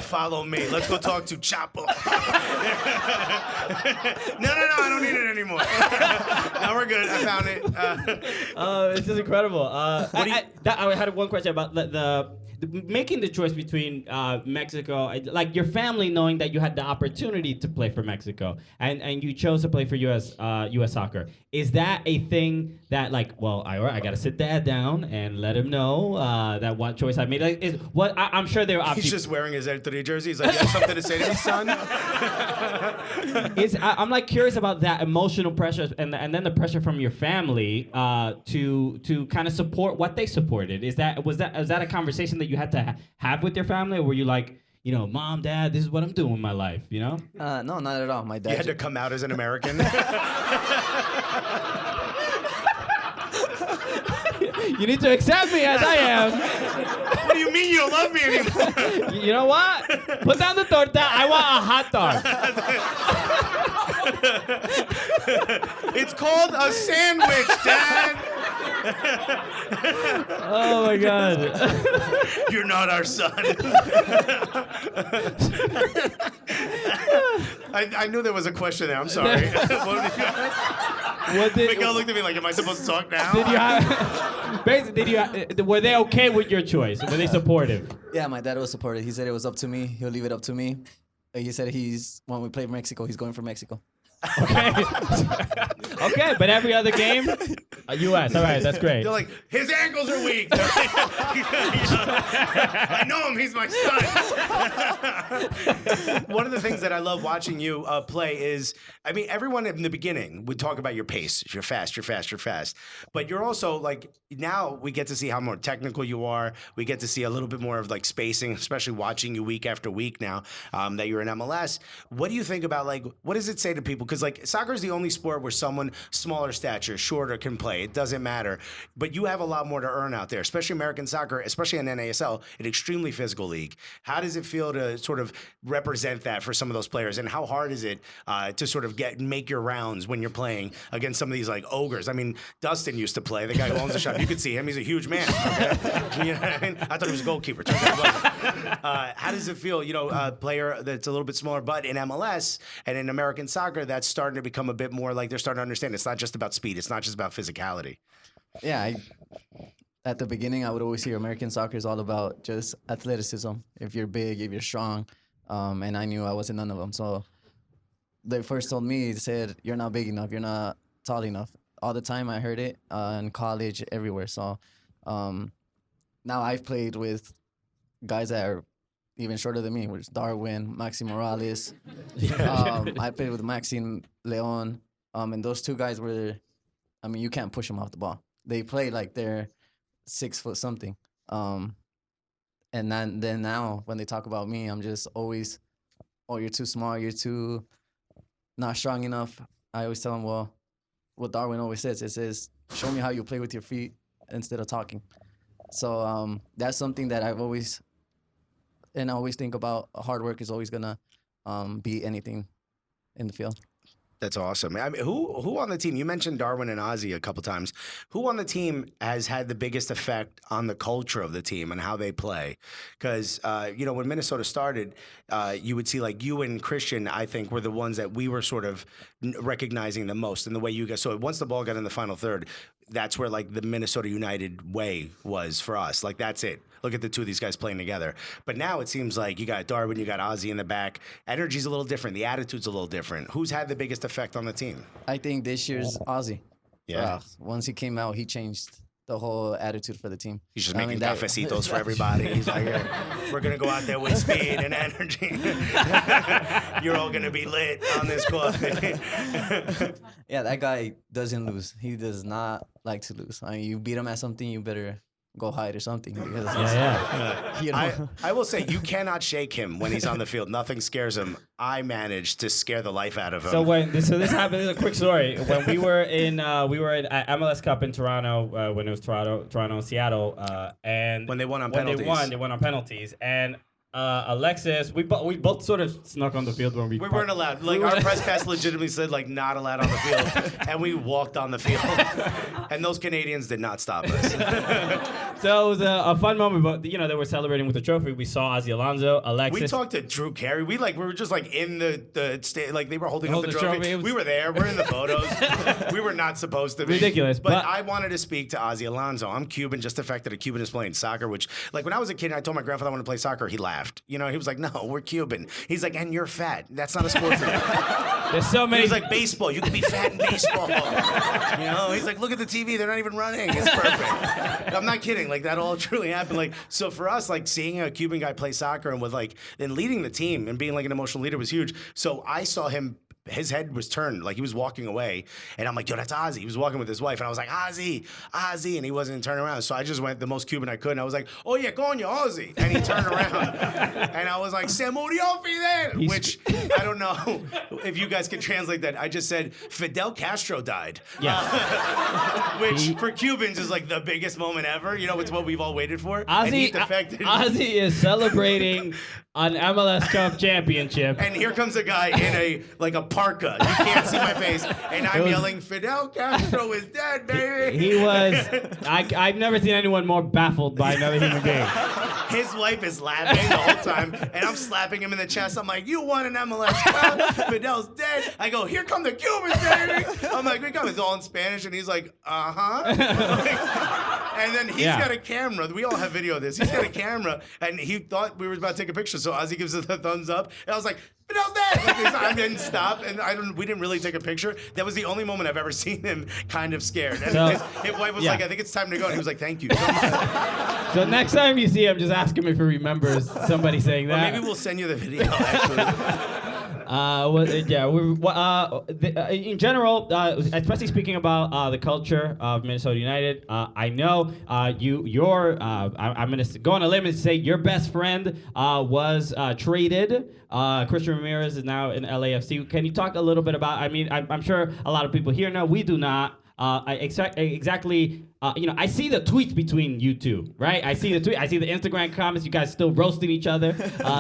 Follow me. Let's go talk to Chapo. No, I don't need it anymore. No, we're good. I found it. It's just incredible. I had one question about the making the choice between Mexico, like your family knowing that you had the opportunity to play for Mexico and you chose to play for US soccer. Is that a thing that like, well, I got to sit dad down and let him know that what choice I made? Like, I'm sure there are He's just wearing his R3 jersey. He's like, you have something to say to me, son? I'm like curious about that emotional pressure and then the pressure from your family to kind of support what they supported. Was that a conversation that you had to have with your family, or were you like, you know, Mom, Dad, this is what I'm doing with my life, you know? No, not at all. My dad. You had to come out as an American. You need to accept me as I am. What do you mean you don't love me anymore? You know what? Put down the torta. I want a hot dog. It's called a sandwich, Dad. Oh my God. You're not our son. I knew there was a question there. I'm sorry. Miguel looked at me like, am I supposed to talk now? Were they okay with your choice? Were they supportive? Yeah, my dad was supportive. He said it was up to me. He'll leave it up to me. He said when we play Mexico, he's going for Mexico. Okay. Okay, but every other game, U.S. All right, that's great. They're like, his ankles are weak. I know him. He's my son. One of the things that I love watching you play is, I mean, everyone in the beginning would talk about your pace. You're fast, you're fast, you're fast. But you're also like, now we get to see how more technical you are. We get to see a little bit more of like spacing, especially watching you week after week now that you're in MLS. What do you think about, like, what does it say to people? Because like soccer is the only sport where someone smaller stature, shorter can play. It doesn't matter. But you have a lot more to earn out there, especially American soccer, especially in NASL, an extremely physical league. How does it feel to sort of represent that for some of those players? And how hard is it to sort of make your rounds when you're playing against some of these like ogres? I mean, Dustin used to play, the guy who owns the shop. You could see him. He's a huge man. Okay? You know what I mean? I thought he was a goalkeeper. How does it feel, you know, a player that's a little bit smaller, but in MLS and in American soccer, that's starting to become a bit more like they're starting to understand it's not just about speed. It's not just about physicality. Yeah, at the beginning, I would always hear American soccer is all about just athleticism. If you're big, if you're strong, and I knew I wasn't none of them. So they first told me, they said, you're not big enough, you're not tall enough. All the time I heard it in college, everywhere. So now I've played with guys that are even shorter than me, which is Darwin, Maxi Morales. I played with Maxine Leon, and those two guys were, I mean, you can't push them off the ball. They play like they're 6 foot something. And then now when they talk about me, I'm just always, oh, you're too small, you're too not strong enough. I always tell them, well, what Darwin always says, it says, show me how you play with your feet instead of talking. So that's something that I've always, and I always think about, hard work is always gonna beat anything in the field. That's awesome. I mean, who on the team? You mentioned Darwin and Ozzy a couple times. Who on the team has had the biggest effect on the culture of the team and how they play? Because you know, when Minnesota started, you would see like you and Christian, I think, were the ones that we were sort of recognizing the most in the way you guys. So once the ball got in the final third, that's where like the Minnesota United way was for us. Like that's it. Look at the two of these guys playing together. But now it seems like you got Darwin, you got Ozzy in the back. Energy's a little different. The attitude's a little different. Who's had the biggest effect on the team? I think this year's Ozzy. Yeah. Once he came out, he changed the whole attitude for the team. He's just making cafecitos for everybody. He's like, we're going to go out there with speed and energy. You're all going to be lit on this coffee. Yeah, that guy doesn't lose. He does not like to lose. I mean, you beat him at something, you better go hide or something. Because Yeah. you know, I will say you cannot shake him when he's on the field. Nothing scares him. I managed to scare the life out of him. So this happened. This is a quick story. When we were in MLS Cup in Toronto, when it was Toronto, Seattle, and When they won on penalties. they won on penalties, and Alexis, we both sort of snuck on the field when we weren't allowed. Like our press pass legitimately said like not allowed on the field, and we walked on the field, and those Canadians did not stop us. So it was a fun moment, but they were celebrating with the trophy. We saw Ozzy Alonso, Alexis. We talked to Drew Carey. We were just like in the state, like they were holding up the Holding the trophy. trophy. It was- We were there. We're in the photos. We were not supposed to be. Ridiculous, But but- I wanted to speak to Ozzy Alonso. I'm Cuban. Just the fact that a Cuban is playing soccer, which like when I was a kid, and I told my grandfather I wanted to play soccer. He laughed. He was like, "No, we're Cuban." He's like, "And you're fat. That's not a sport for you." There's so He many. was like, "Baseball. You can be fat in baseball." He's like, "Look at the TV. They're not even running. It's perfect." I'm not kidding. Like that all truly happened. Like so for us, like seeing a Cuban guy play soccer and then leading the team and being like an emotional leader was huge. So I saw him. His head was turned, like he was walking away, and I'm like, "Yo, that's Ozzy." He was walking with his wife, and I was like, "Ozzy, Ozzy," and he wasn't turning around. So I just went the most Cuban I could, and I was like, "Oh yeah, coño, Ozzy," and he turned around, and I was like, "Se murió Fidel," which I don't know if you guys can translate that. I just said Fidel Castro died, which for Cubans is like the biggest moment ever. It's what we've all waited for. and he defected. Ozzy is celebrating an MLS Cup championship. And here comes a guy in a parka. You can't see my face. And I'm yelling, "Fidel Castro is dead, baby." He was. I've never seen anyone more baffled by another human being. His wife is laughing the whole time. And I'm slapping him in the chest. I'm like, "You won an MLS Cup. Fidel's dead." I go, "Here come the Cubans, baby." I'm like, "We come." It's all in Spanish. And he's like, "Uh-huh." And then he's got a camera. We all have video of this. He's got a camera. And he thought we were about to take a picture. So Ozzy gives us a thumbs up. And I was like, "Fidel's dead." Like, I didn't stop. And we didn't really take a picture. That was the only moment I've ever seen him kind of scared. And So, his wife was like, "I think it's time to go." And he was like, "Thank you so much." So next time you see him, just ask him if he remembers somebody saying Well, that. maybe we'll send you the video, actually. In general, especially speaking about the culture of Minnesota United, I know I'm going to go on a limb and say your best friend was traded. Christian Ramirez is now in LAFC. Can you talk a little bit about? I mean, I'm sure a lot of people here know. We do not. I see the tweets between you two, right? I see the Instagram comments. You guys still roasting each other.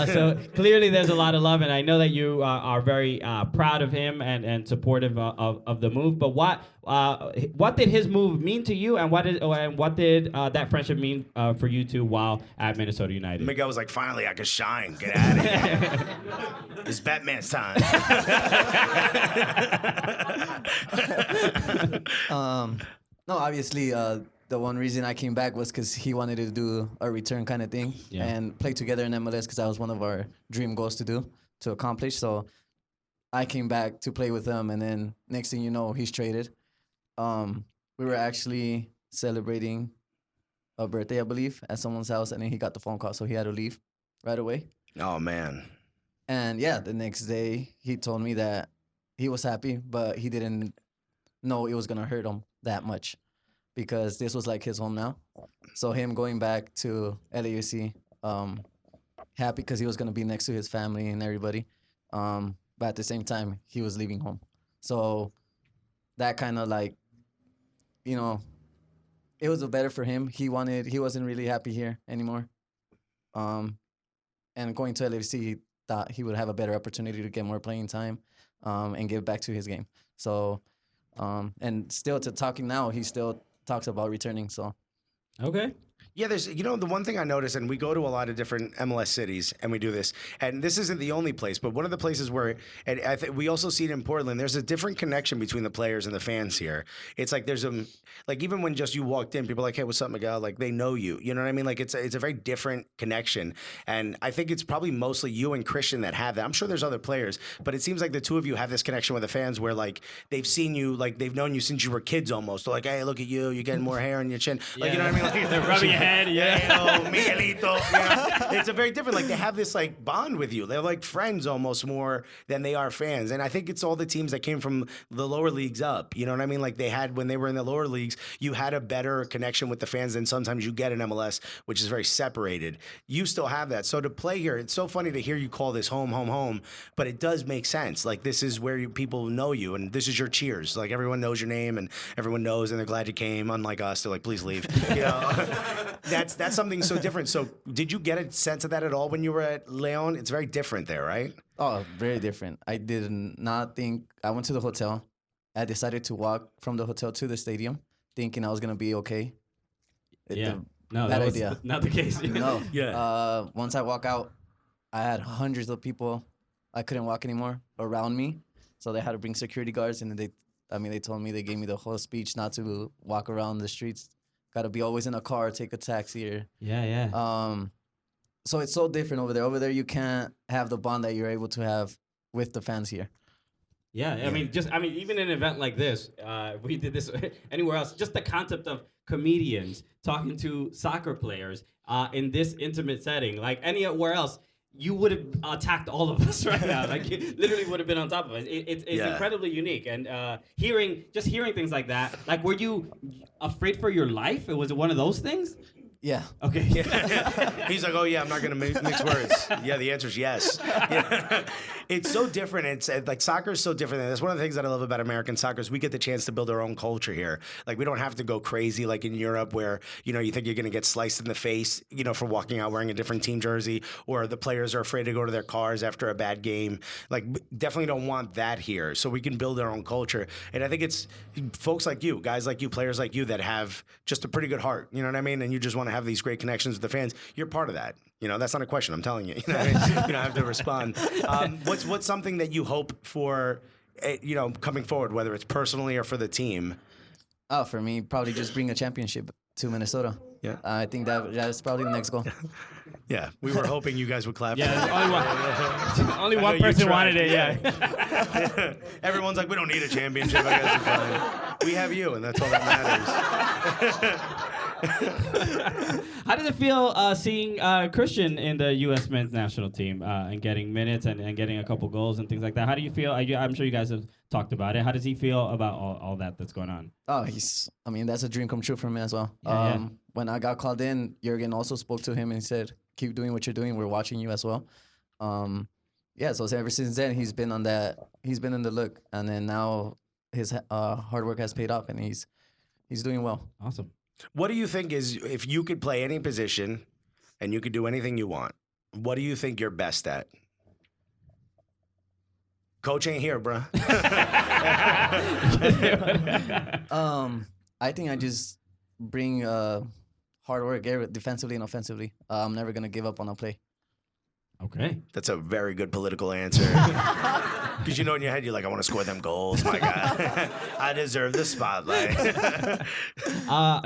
So clearly there's a lot of love, and I know that you are very proud of him and supportive of the move. But what did his move mean to you, and what did that friendship mean for you two while at Minnesota United? Miguel was like, "Finally, I can shine. Get out of here. It's Batman's time." No, obviously, the one reason I came back was because he wanted to do a return kind of thing and play together in MLS because that was one of our dream goals to accomplish. So I came back to play with him, and then next thing you know, he's traded. We were actually celebrating a birthday, I believe, at someone's house, and then he got the phone call, so he had to leave right away. Oh, man. And yeah, the next day, he told me that he was happy, but he didn't know it was going to hurt him that much because this was like his home now. So him going back to LAFC, happy because he was going to be next to his family and everybody. But at the same time, he was leaving home. So that kind of like, it was better for him. He wasn't really happy here anymore. And going to LAFC, he thought he would have a better opportunity to get more playing time and get back to his game. So, and still to talking now, he still talks about returning. So, Okay. Yeah, there's, the one thing I noticed, and we go to a lot of different MLS cities, and we do this, and this isn't the only place, but one of the places where, and I think we also see it in Portland, there's a different connection between the players and the fans here. It's like there's even when just you walked in, people are like, "Hey, what's up, Miguel?" Like they know you. You know what I mean? Like it's a very different connection, and I think it's probably mostly you and Christian that have that. I'm sure there's other players, but it seems like the two of you have this connection with the fans where like they've seen you, like they've known you since you were kids almost. They're like, "Hey, look at you, you're getting more hair on your chin." Like, you know what I mean? Like, They're rubbing your head. Yeah. Miguelito. It's a very different. Like they have this like bond with you. They're like friends almost more than they are fans. And I think it's all the teams that came from the lower leagues up. You know what I mean? Like they had when they were in the lower leagues, you had a better connection with the fans than sometimes you get in MLS, which is very separated. You still have that. So to play here, it's so funny to hear you call this home, home, home. But it does make sense. Like this is where people know you, and this is your cheers. Like everyone knows your name, and everyone knows, and they're glad you came. Unlike us, they're like, please leave. You know, that's something so different. So did you get a sense of that at all when you were at Leon? It's very different there, right? Oh, very different. I did not think. I went to the hotel. I decided to walk from the hotel to the stadium, thinking I was gonna be okay. No, bad that was idea. not the case. No. Yeah. Once I walk out, I had hundreds of people. I couldn't walk anymore around me, so they had to bring security guards, and they told me, they gave me the whole speech not to walk around the streets. Got to be always in a car, take a taxi, or Yeah. So it's so different over there. Over there, you can't have the bond that you're able to have with the fans here. Yeah, I mean, even an event like this, if we did this anywhere else, just the concept of comedians talking to soccer players in this intimate setting, like anywhere else, you would have attacked all of us right now. Like, you literally would have been on top of us. It's incredibly unique. And hearing things like that, like, were you afraid for your life? Was it one of those things? Yeah. Okay. He's like, oh yeah, I'm not gonna mix words. Yeah, the answer is yes. Yeah. It's so different. It's like soccer is so different. And that's one of the things that I love about American soccer is we get the chance to build our own culture here. Like we don't have to go crazy like in Europe where you think you're gonna get sliced in the face, for walking out wearing a different team jersey, or the players are afraid to go to their cars after a bad game. Like definitely don't want that here. So we can build our own culture. And I think it's folks like you, guys like you, players like you that have just a pretty good heart. You know what I mean? And you just want to have these great connections with the fans. You're part of that. That's not a question. I'm telling you. You know what I mean? You don't have to respond. What's something that you hope for, coming forward, whether it's personally or for the team? Oh, for me, probably just bring a championship to Minnesota. Yeah. I think that's probably the next goal. Yeah, we were hoping you guys would clap. Yeah, only one person wanted it. Yeah. Everyone's like, we don't need a championship. I guess it's fine. We have you, and that's all that matters. How does it feel seeing Christian in the USMNT national team and getting minutes and getting a couple goals and things like that? How do you feel? I'm sure you guys have talked about it. How does he feel about all that's going on? Oh, that's a dream come true for me as well. Yeah. When I got called in, Jurgen also spoke to him and said, keep doing what you're doing. We're watching you as well. So ever since then, he's been on that. He's been in the look. And then now his hard work has paid off and he's doing well. Awesome. What do you think is, if you could play any position and you could do anything you want, what do you think you're best at? Coach ain't here, bruh. I think I just bring hard work defensively and offensively. I'm never going to give up on a play. Okay. That's a very good political answer. Because in your head, you're like, I want to score them goals, my God. I deserve the spotlight.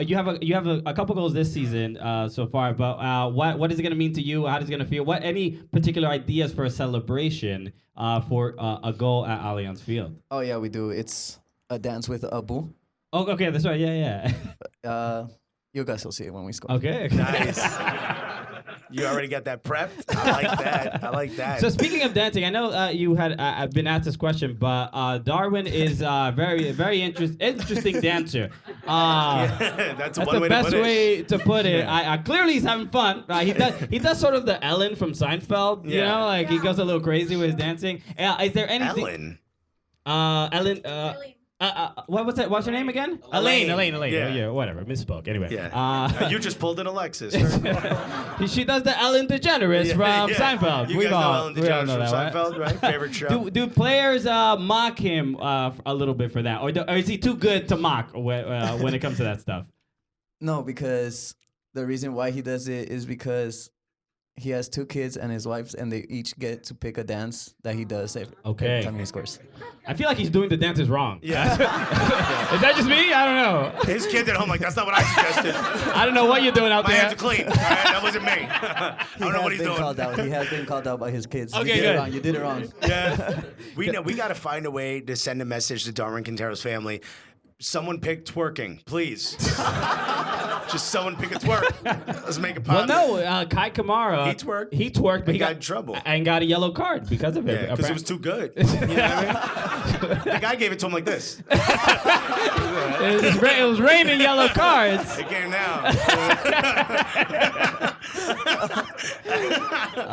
You have a couple goals this season so far, but what is it going to mean to you? How does it going to feel? Any particular ideas for a celebration for a goal at Allianz Field? Oh, yeah, we do. It's a dance with Abu. Oh, okay, that's right. Yeah. You guys will see it when we score. Okay. Nice. You already got that prepped? I like that. So speaking of dancing, I know you had been asked this question, but Darwin is a very, very interesting dancer. That's the best way to put it. Clearly he's having fun. He does sort of the Ellen from Seinfeld. You know, like he goes a little crazy with his dancing. Is there anything? Ellen. What's her name again? Elaine. Yeah, whatever. Misspoke. Anyway. Yeah. You just pulled an Alexis. She does the Ellen DeGeneres from Seinfeld. You guys know Ellen DeGeneres from Seinfeld, right? Favorite show. Do players mock him a little bit for that, or is he too good to mock when it comes to that stuff? No, because the reason why he does it is because he has 2 kids and his wife, and they each get to pick a dance that he does every time he scores. I feel like he's doing the dances wrong. Yeah. Is that just me? I don't know. His kids at home like, that's not what I suggested. I don't know what you're doing out My there. hands are clean. All right, that wasn't me. I don't know what he's doing. He has been called out by his kids. Okay, you did good. it wrong. You did it wrong. Yeah. We got to find a way to send a message to Darwin Quintero's family. Someone pick twerking, please. Just someone pick a twerk. Let's make a Well, pop. no, Kai Kamara. He twerked. He twerked, but he got in trouble. and got a yellow card because of it. Yeah, because it was too good. You know what I mean? The guy gave it to him like this. It was raining yellow cards. It came down.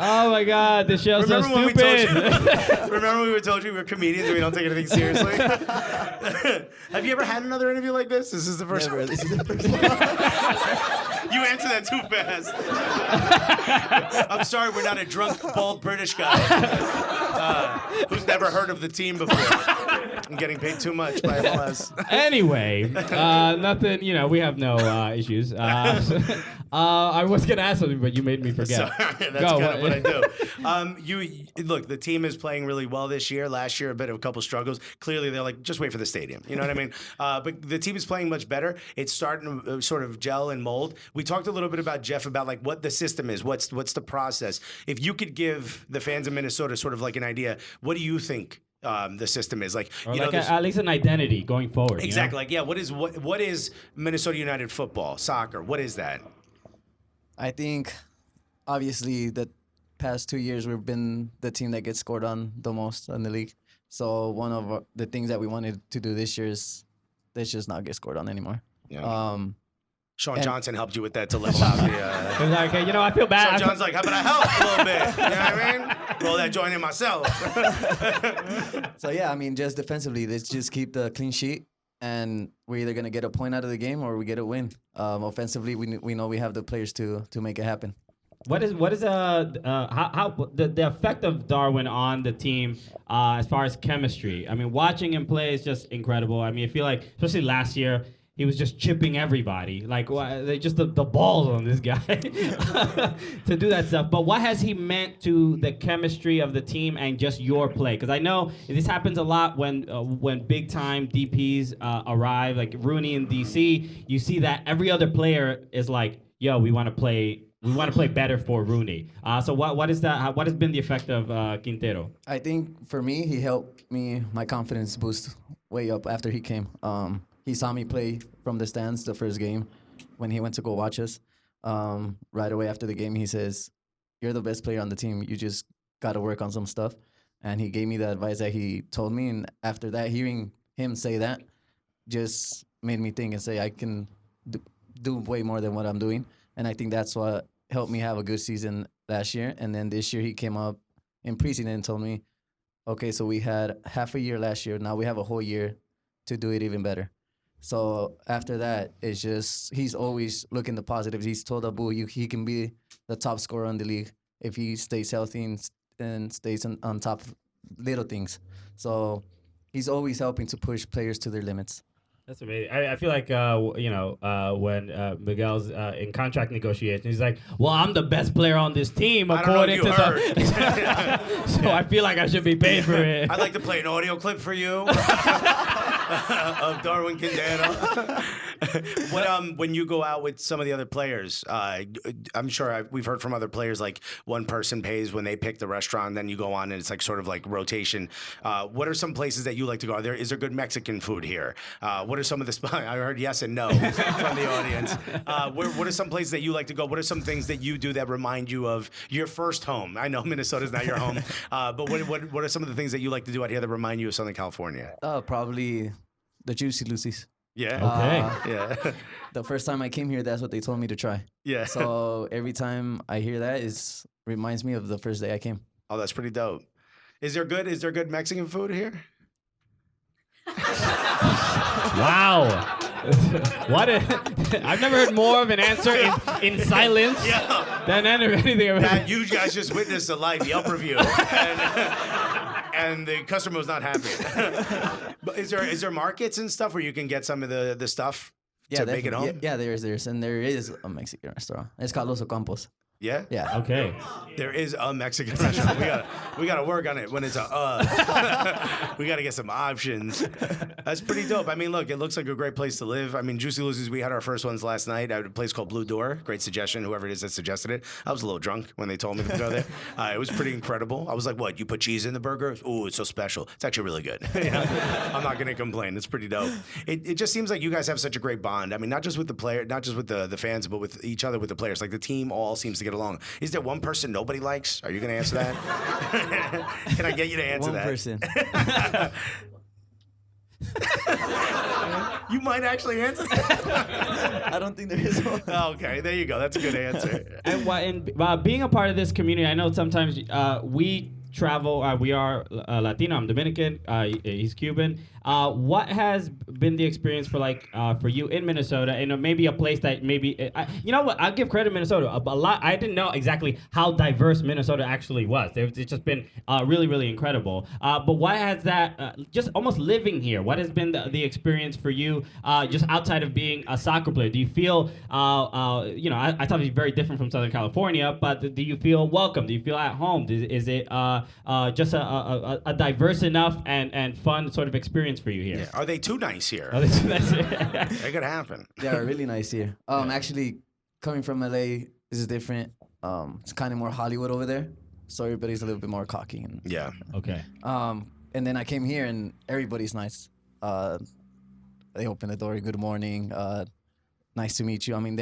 Oh my God, this show's so Remember when we stupid. Remember when we told you we were comedians and we don't take anything seriously? Have you ever had another interview like this? This is the first Never. one. This is the first one. You answered that too fast. I'm sorry, we're not a drunk, bald British guy who's never heard of the team before. I'm getting paid too much by MLS. Anyway, nothing. You know, we have no issues. I was gonna ask something, but you made me forget. Sorry, that's Go, kind of what I do. You look, the team is playing really well this year. Last year, a bit of a couple struggles. Clearly, they're like, just wait for the stadium. You know what I mean? But the team is playing much better. It's starting to sort of gel and mold. We talked a little bit about Jeff about like what the system is. What's the process? If you could give the fans of Minnesota sort of like an idea, what do you think? The system is like, Or you like know, at least an identity going forward. exactly. You Like, yeah, what is Minnesota United football, soccer? What is that? I think, obviously, the past 2 years we've been the team that gets scored on the most in the league. So one of the things that we wanted to do this year is let's just not get scored on anymore. Yeah. Sean and- Johnson helped you with that to level out the. know? It's like, you know, I feel bad. Sean John's like, how about I help a little bit? You know what I mean? Roll that joint in myself. So yeah, I mean, just defensively, let's just keep the clean sheet, and we're either gonna get a point out of the game or we get a win. Offensively, we know we have the players to make it happen. What is how the effect of Darwin on the team as far as chemistry? I mean, watching him play is just incredible. I mean, I feel like especially last year he was just chipping everybody. Like they just the balls on this guy to do that stuff. But what has he meant to the chemistry of the team and just your play? Because I know this happens a lot when big time DPs arrive, like Rooney in DC. You see that every other player is like, yo, we want to play. We want to play better for Rooney. So what is that? What has been the effect of Quintero? I think for me, he helped my confidence boost way up after he came. He saw me play from the stands the first game when he went to go watch us. Right away after the game, he says, "You're the best player on the team. You just got to work on some stuff." And he gave me the advice that he told me. And after that, hearing him say that just made me think and say, I can do way more than what I'm doing. And I think that's what helped me have a good season last year. And then this year he came up in preseason and told me, okay, so we had half a year last year. Now we have a whole year to do it even better. So after that, it's just he's always looking the positives. He's told Abu he can be the top scorer in the league if he stays healthy and stays on top of little things. So he's always helping to push players to their limits. That's amazing. I feel like, when Miguel's in contract negotiations, he's like, well, I'm the best player on this team, according to the... So I feel like I should be paid for it. I'd like to play an audio clip for you of Darwin Quintero. When you go out with some of the other players, I'm sure we've heard from other players, like one person pays when they pick the restaurant, then you go on and it's like sort of like rotation. What are some places that you like to go? Is there good Mexican food here? What are some of the spots? I heard yes and no from the audience. What are some places that you like to go? What are some things that you do that remind you of your first home? I know Minnesota's not your home, but what are some of the things that you like to do out here that remind you of Southern California? Probably the Juicy Lucy's. Yeah. Okay. Yeah. The first time I came here, that's what they told me to try. Yeah. So every time I hear that, it reminds me of the first day I came. Oh, that's pretty dope. Is there good Mexican food here? Wow. I've never heard more of an answer in silence than anything. Matt, you guys just witnessed a live Yelp review, and the customer was not happy. But is there markets and stuff where you can get some of the stuff to make it home? Yeah, there's and there is a Mexican restaurant. It's called Los Ocampos. Yeah? Yeah. Okay. There is a Mexican restaurant. We gotta work on it when it's we gotta get some options. That's pretty dope. I mean, look, it looks like a great place to live. I mean, Juicy Lucy's, we had our first ones last night at a place called Blue Door. Great suggestion, whoever it is that suggested it. I was a little drunk when they told me to go there. It was pretty incredible. I was like, what, you put cheese in the burger? Ooh, it's so special. It's actually really good. I'm not gonna complain. It's pretty dope. It just seems like you guys have such a great bond. I mean, not just with the player, not just with the fans, but with each other, with the players. Like the team all seems to get along. Is there one person nobody likes? Are you going to answer that? Can I get you to answer One that? person. You might actually answer that. I don't think there is one. Okay, there you go. That's a good answer. And being a part of this community, I know sometimes we travel. We are Latino. I'm Dominican. He's Cuban. What has been the experience for you in Minnesota, and maybe a place that maybe you know what? I'll give credit to Minnesota a lot. I didn't know exactly how diverse Minnesota actually was. It's just been really incredible. But what has that just almost living here? What has been the experience for you just outside of being a soccer player? Do you feel I thought it was very different from Southern California, but do you feel welcome? Do you feel at home? Is it just a diverse enough and fun sort of experience for you here? Yeah. Are they too nice here? It could happen. They are really nice here. Actually, coming from LA, this is different. It's kind of more Hollywood over there, so everybody's a little bit more cocky. And, Yeah. Okay. and then I came here, and everybody's nice. They open the door, good morning, nice to meet you. I mean,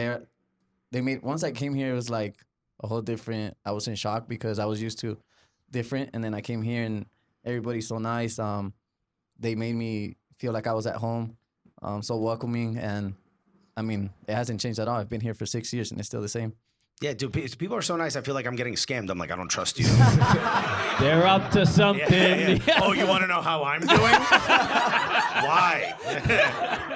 once I came here, it was like a whole different. I was in shock because I was used to different, and then I came here, and everybody's so nice. They made me feel like I was at home, so welcoming, and I mean, it hasn't changed at all. I've been here for 6 years, and it's still the same. Yeah, dude, people are so nice. I feel like I'm getting scammed. I'm like, I don't trust you. They're up to something. Yeah. Oh, you want to know how I'm doing? Why?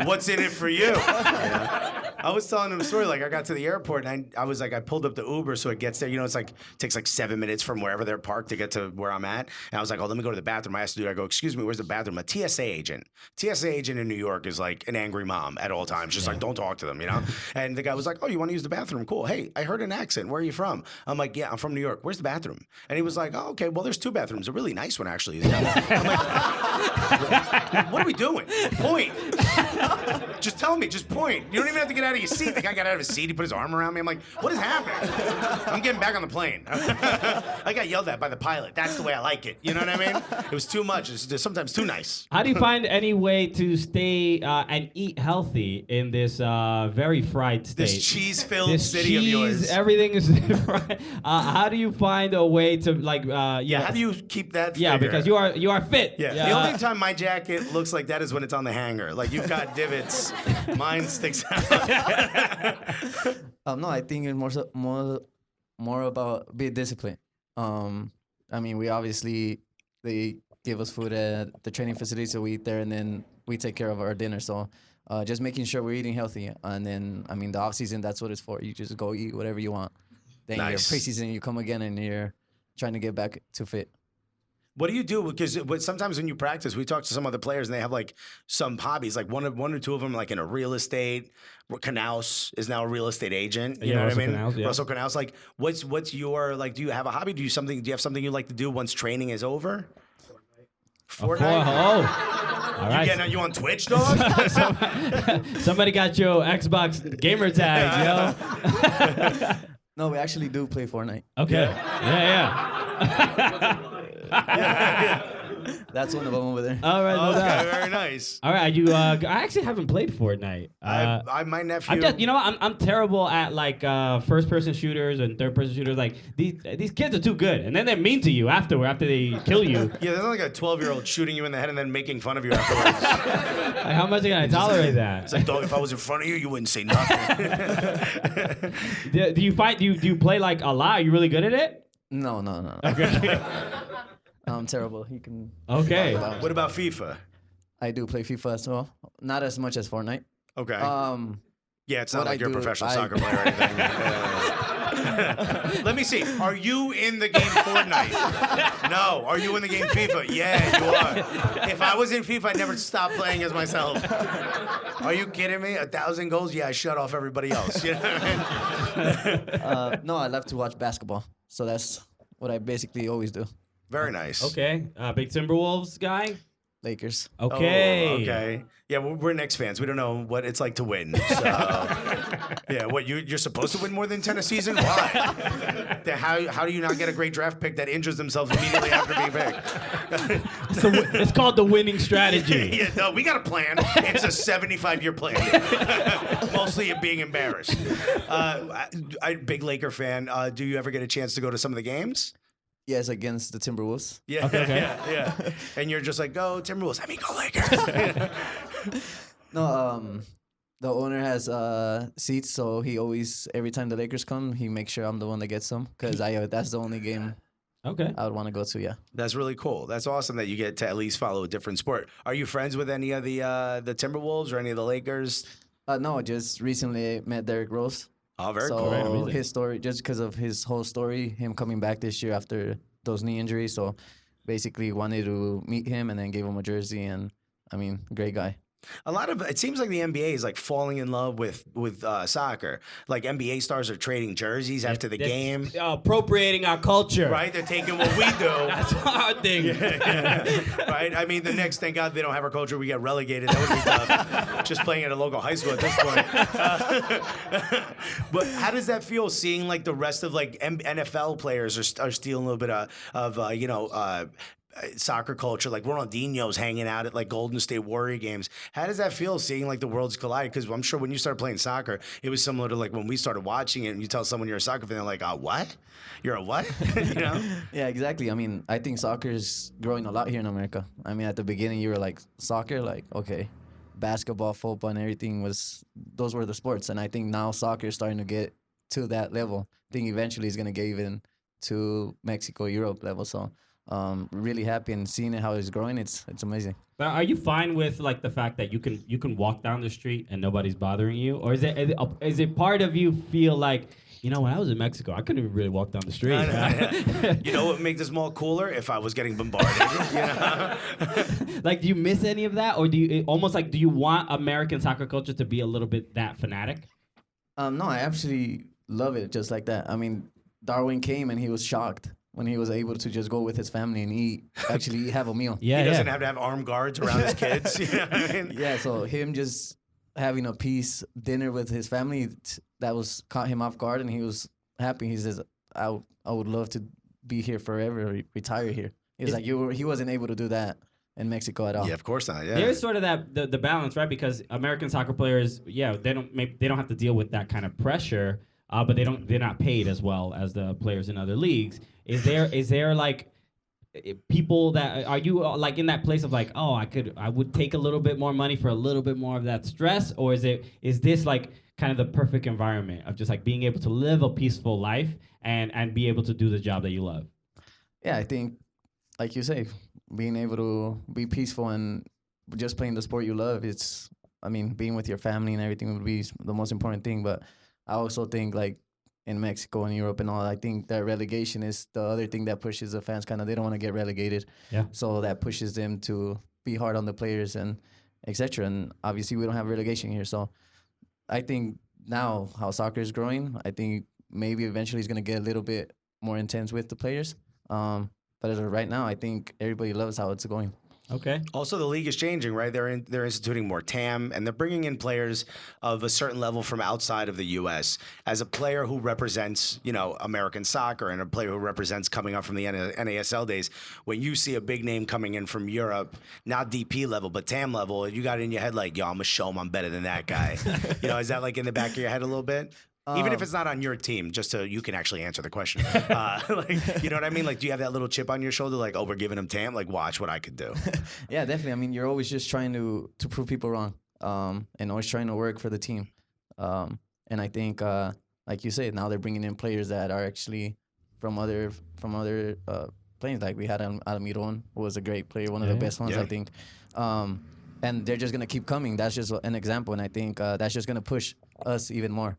What's in it for you? Yeah. I was telling him a story. Like, I got to the airport, and I was like, I pulled up the Uber so it gets there. You know, it takes like 7 minutes from wherever they're parked to get to where I'm at. And I was like, oh, let me go to the bathroom. I asked the dude, I go, excuse me, where's the bathroom? A TSA agent. TSA agent in New York is like an angry mom at all times. Just like, don't talk to them, you know? And the guy was like, oh, you want to use the bathroom? Cool. Hey, I heard an accent. Where are you from? I'm like, yeah, I'm from New York. Where's the bathroom? And he was like, oh, okay, well, there's 2 bathrooms. A really nice one, actually. I'm like, what are we doing? Point. Just tell me. Just point. You don't even have to get out of your seat. The guy got out of his seat. He put his arm around me. I'm like, what is happening? I'm getting back on the plane. I got yelled at by the pilot. That's the way I like it. You know what I mean? It was too much. It's sometimes too nice. How do you find any way to stay and eat healthy in this very fried state? This cheese-filled This city of yours. Everything is fried. How do you find a way to Yeah, how do you keep that Yeah, figure? because you are fit. Yeah. The only time my jacket looks like that is when it's on the hanger. Like, you've got divots. Mine sticks out. No, I think it's more about being disciplined. I mean, they give us food at the training facility, so we eat there, and then we take care of our dinner. So just making sure we're eating healthy. And then, I mean, the off season, that's what it's for. You just go eat whatever you want. Then your preseason, you come again, and you're trying to get back to fit. What do you do? Because sometimes when you practice, we talk to some other players and they have like some hobbies. Like one or two of them, like in a real estate. Knaus is now a real estate agent. You know what I mean? Knaus, yeah. Russell Knaus. Like, what's your like? Do you have a hobby? Do you have something you like to do once training is over? Fortnite. All right. You on Twitch, dog? Somebody got your Xbox gamer tag, yo. No, we actually do play Fortnite. Okay. Yeah. That's one of them over there. All right. No doubt. Very nice. All right. I actually haven't played Fortnite. My nephew. I'm terrible at like first-person shooters and third-person shooters. Like these kids are too good, and then they're mean to you after they kill you. Yeah, there's like a 12-year-old shooting you in the head and then making fun of you afterwards. Like, how much can I tolerate that? It's like, dog, if I was in front of you, you wouldn't say nothing. Do you play like a lot? Are you really good at it? No. Okay. I'm terrible. He can. Okay. What about FIFA? I do play FIFA as well. Not as much as Fortnite. Okay. Yeah, it's not what like I you're a do, professional I- soccer player or anything. Let me see. Are you in the game Fortnite? No. Are you in the game FIFA? Yeah, you are. If I was in FIFA, I'd never stop playing as myself. Are you kidding me? 1,000 goals? Yeah, I shut off everybody else. You know what I mean? No, I love to watch basketball. So that's what I basically always do. Very nice. Okay. Big Timberwolves guy. Lakers. Okay. Oh, okay. Yeah, we're Knicks fans. We don't know what it's like to win. So, yeah, what you're supposed to win more than 10 a season? Why? How do you not get a great draft pick that injures themselves immediately after being picked? It's called the winning strategy. Yeah, no, we got a plan. It's a 75-year plan. Mostly of being embarrassed. Big Laker fan. Do you ever get a chance to go to some of the games? Yes, against the Timberwolves. Yeah, Okay. yeah. And you're just like, go Timberwolves. I mean, go Lakers. No, the owner has seats, so he always, every time the Lakers come, he makes sure I'm the one that gets them, because that's the only game Okay. I would want to go to. Yeah. That's really cool. That's awesome that you get to at least follow a different sport. Are you friends with any of the Timberwolves or any of the Lakers? No, just recently met Derrick Rose. Oh, very So cool. amazing. his story, just because of his whole story, him coming back this year after those knee injuries. So basically wanted to meet him and then gave him a jersey. And I mean, great guy. It seems like the NBA is like falling in love with soccer. Like NBA stars are trading jerseys after the game. Appropriating our culture. Right? They're taking what we do. That's our thing. Right? I mean, the Knicks, thank God they don't have our culture. We get relegated. That would be tough. Just playing at a local high school at this point. But how does that feel seeing like the rest of like NFL players are stealing a little bit of soccer culture, like Ronaldinho's hanging out at like Golden State Warrior games. How does that feel seeing like the worlds collide? Because I'm sure when you started playing soccer, it was similar to like when we started watching it and you tell someone you're a soccer fan, they're like, what? You're a what? You know? Yeah, exactly. I mean, I think soccer is growing a lot here in America. I mean, at the beginning, you were like, soccer, like, okay. Basketball, football, and everything those were the sports. And I think now soccer is starting to get to that level. I think eventually it's going to get even to Mexico, Europe level. So really happy and seeing it, how it's growing. It's amazing. But are you fine with like the fact that you can walk down the street and nobody's bothering you, or is it part of you feel like, when I was in Mexico, I couldn't even really walk down the street. You know what would make this mall cooler? If I was getting bombarded. You know? Like, do you miss any of that, or do you want American soccer culture to be a little bit that fanatic? No, I actually love it just like that. I mean, Darwin came and he was shocked when he was able to just go with his family and have a meal. Yeah, He doesn't have to have armed guards around his kids. You know what I mean? Yeah, so him just having a peace dinner with his family, that caught him off guard, and he was happy. He says, I would love to be here forever, retire here. He's like, he wasn't able to do that in Mexico at all. Yeah, of course not. Yeah. There's sort of the balance, right? Because American soccer players, they don't have to deal with that kind of pressure, but they're not paid as well as the players in other leagues. Is there like people that are you like in that place of like, oh, I would take a little bit more money for a little bit more of that stress, or is this like kind of the perfect environment of just like being able to live a peaceful life and be able to do the job that you love? Yeah, I think, like you say, being able to be peaceful and just playing the sport you love, being with your family and everything would be the most important thing. But I also think like in Mexico and Europe and all, I think that relegation is the other thing that pushes the fans they don't want to get relegated. Yeah. So that pushes them to be hard on the players and etc. And obviously we don't have relegation here. So I think now how soccer is growing, I think maybe eventually it's going to get a little bit more intense with the players. But as of right now, I think everybody loves how it's going. Okay. Also, the league is changing, right? They're instituting more TAM, and they're bringing in players of a certain level from outside of the U.S. As a player who represents, American soccer, and a player who represents coming up from the NASL days, when you see a big name coming in from Europe, not DP level, but TAM level, you got it in your head like, yo, I'm going to show him I'm better than that guy. Is that like in the back of your head a little bit? Even if it's not on your team, just so you can actually answer the question. You know what I mean? Like, do you have that little chip on your shoulder? Like, oh, we're giving him TAM? Like, watch what I could do. Yeah, definitely. I mean, you're always just trying to prove people wrong, and always trying to work for the team. And I think, like you said, now they're bringing in players that are actually from other players. Like we had Almiron, who was a great player, one of the best ones, Yeah. I think. and they're just gonna keep coming. That's just an example, and I think that's just gonna push us even more.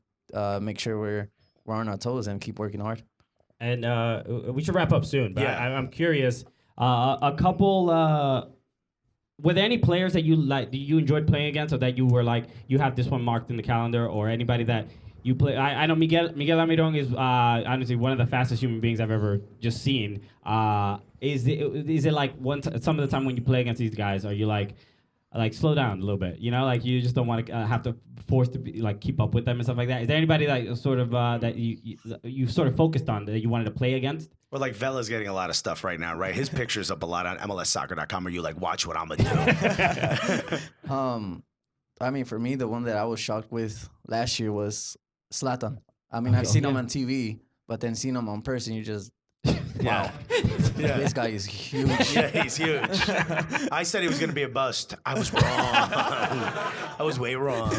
Make sure we're on our toes and keep working hard. And we should wrap up soon. But Yeah. I'm curious. A couple. Were there any players that you enjoyed playing against, or that you were like, you have this one marked in the calendar, or anybody that you play? I know Miguel Almirón is honestly one of the fastest human beings I've ever just seen. Is it like some of the time when you play against these guys, are you like slow down a little bit? You know, like you just don't want to have to force to be, like keep up with them and stuff like that. Is there anybody that sort of that you sort of focused on that you wanted to play against? Well, like Vela's getting a lot of stuff right now, right? His picture's up a lot on MLSsoccer.com. Are you like, watch what I'm gonna do? I mean, for me, the one that I was shocked with last year was Zlatan. I mean, I've seen him on TV, but then seeing him on person, you just, wow. Yeah. This guy is huge. Yeah, he's huge. I said he was gonna be a bust. I was wrong. I was way wrong.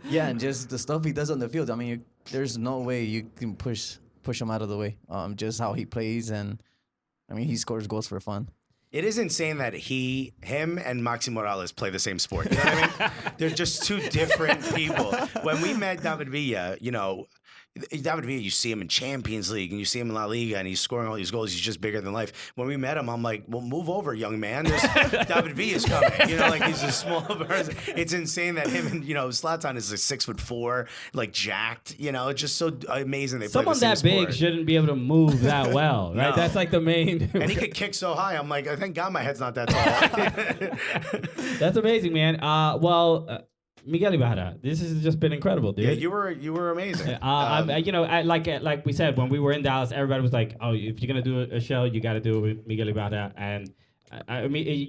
Yeah, and just the stuff he does on the field. I mean, there's no way you can push him out of the way. Just how he plays, and I mean, he scores goals for fun. It is insane that him and Maxi Morales play the same sport. You know what I mean? They're just two different people. When we met David Villa, you know, David Villa, you see him in Champions League and you see him in La Liga and he's scoring all these goals. He's just bigger than life. When we met him, I'm like, well, move over, young man. There's David Villa's coming. You know, like he's a small person. It's insane that him and, you know, Zlatan is like 6'4", like jacked. You know, it's just so amazing they play Someone the same that big sport. shouldn't be able to move that well, right? No. That's like the main. And he could kick so high. I'm like, I thank God my head's not that tall. That's amazing, man. Miguel Ibarra, this has just been incredible, dude. Yeah, you were amazing. You know, like we said when we were in Dallas, everybody was like, "Oh, if you're gonna do a show, you got to do it with Miguel Ibarra." And I mean,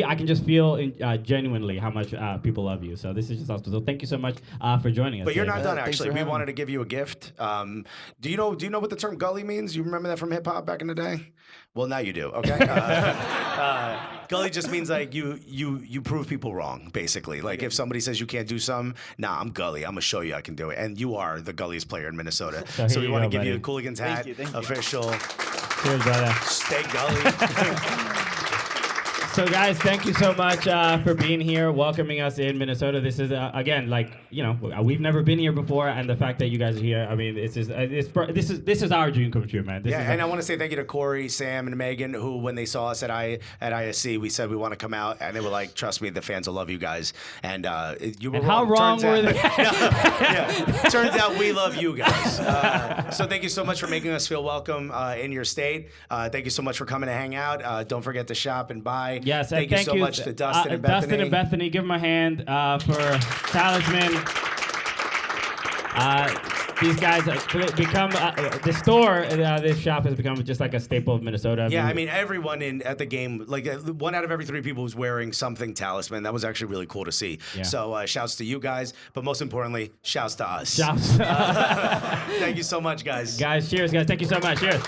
I can just feel genuinely how much people love you. So this is just awesome. So thank you so much for joining us. But you're today. not done, thanks actually. for We having wanted me. to give you a gift. Do you know what the term gully means? You remember that from hip hop back in the day? Well, now you do. Okay. Gully just means like you prove people wrong, basically. Like if somebody says you can't do something, nah, I'm gully. I'm gonna show you I can do it. And you are the gulliest player in Minnesota. So So here we you want to go, give you a buddy. Cooligans hat, Thank you. official. Cheers, brother. Stay gully. So guys, thank you so much for being here, welcoming us in Minnesota. This is again, like, you know, we've never been here before, and the fact that you guys are here, I mean, this is our dream come true, man. This Yeah, is and I want to say thank you to Corey, Sam, and Megan, who, when they saw us at ISC, we said we want to come out, and they were like, "Trust me, the fans will love you guys." And you were And how wrong Turns were out- they? Yeah, turns out we love you guys. So thank you so much for making us feel welcome in your state. Thank you so much for coming to hang out. Don't forget to shop and buy. Yes, thank and you so much to Dustin and Bethany. Dustin and Bethany, give them a hand for Talisman. These guys become the store. This shop has become just like a staple of Minnesota. Yeah, I mean, everyone at the game, like 1 out of every 3 people was wearing something Talisman. That was actually really cool to see. Yeah. So shouts to you guys, but most importantly, shouts to us. Shouts. Thank you so much, guys. Guys, cheers, guys. Thank you so much. Cheers.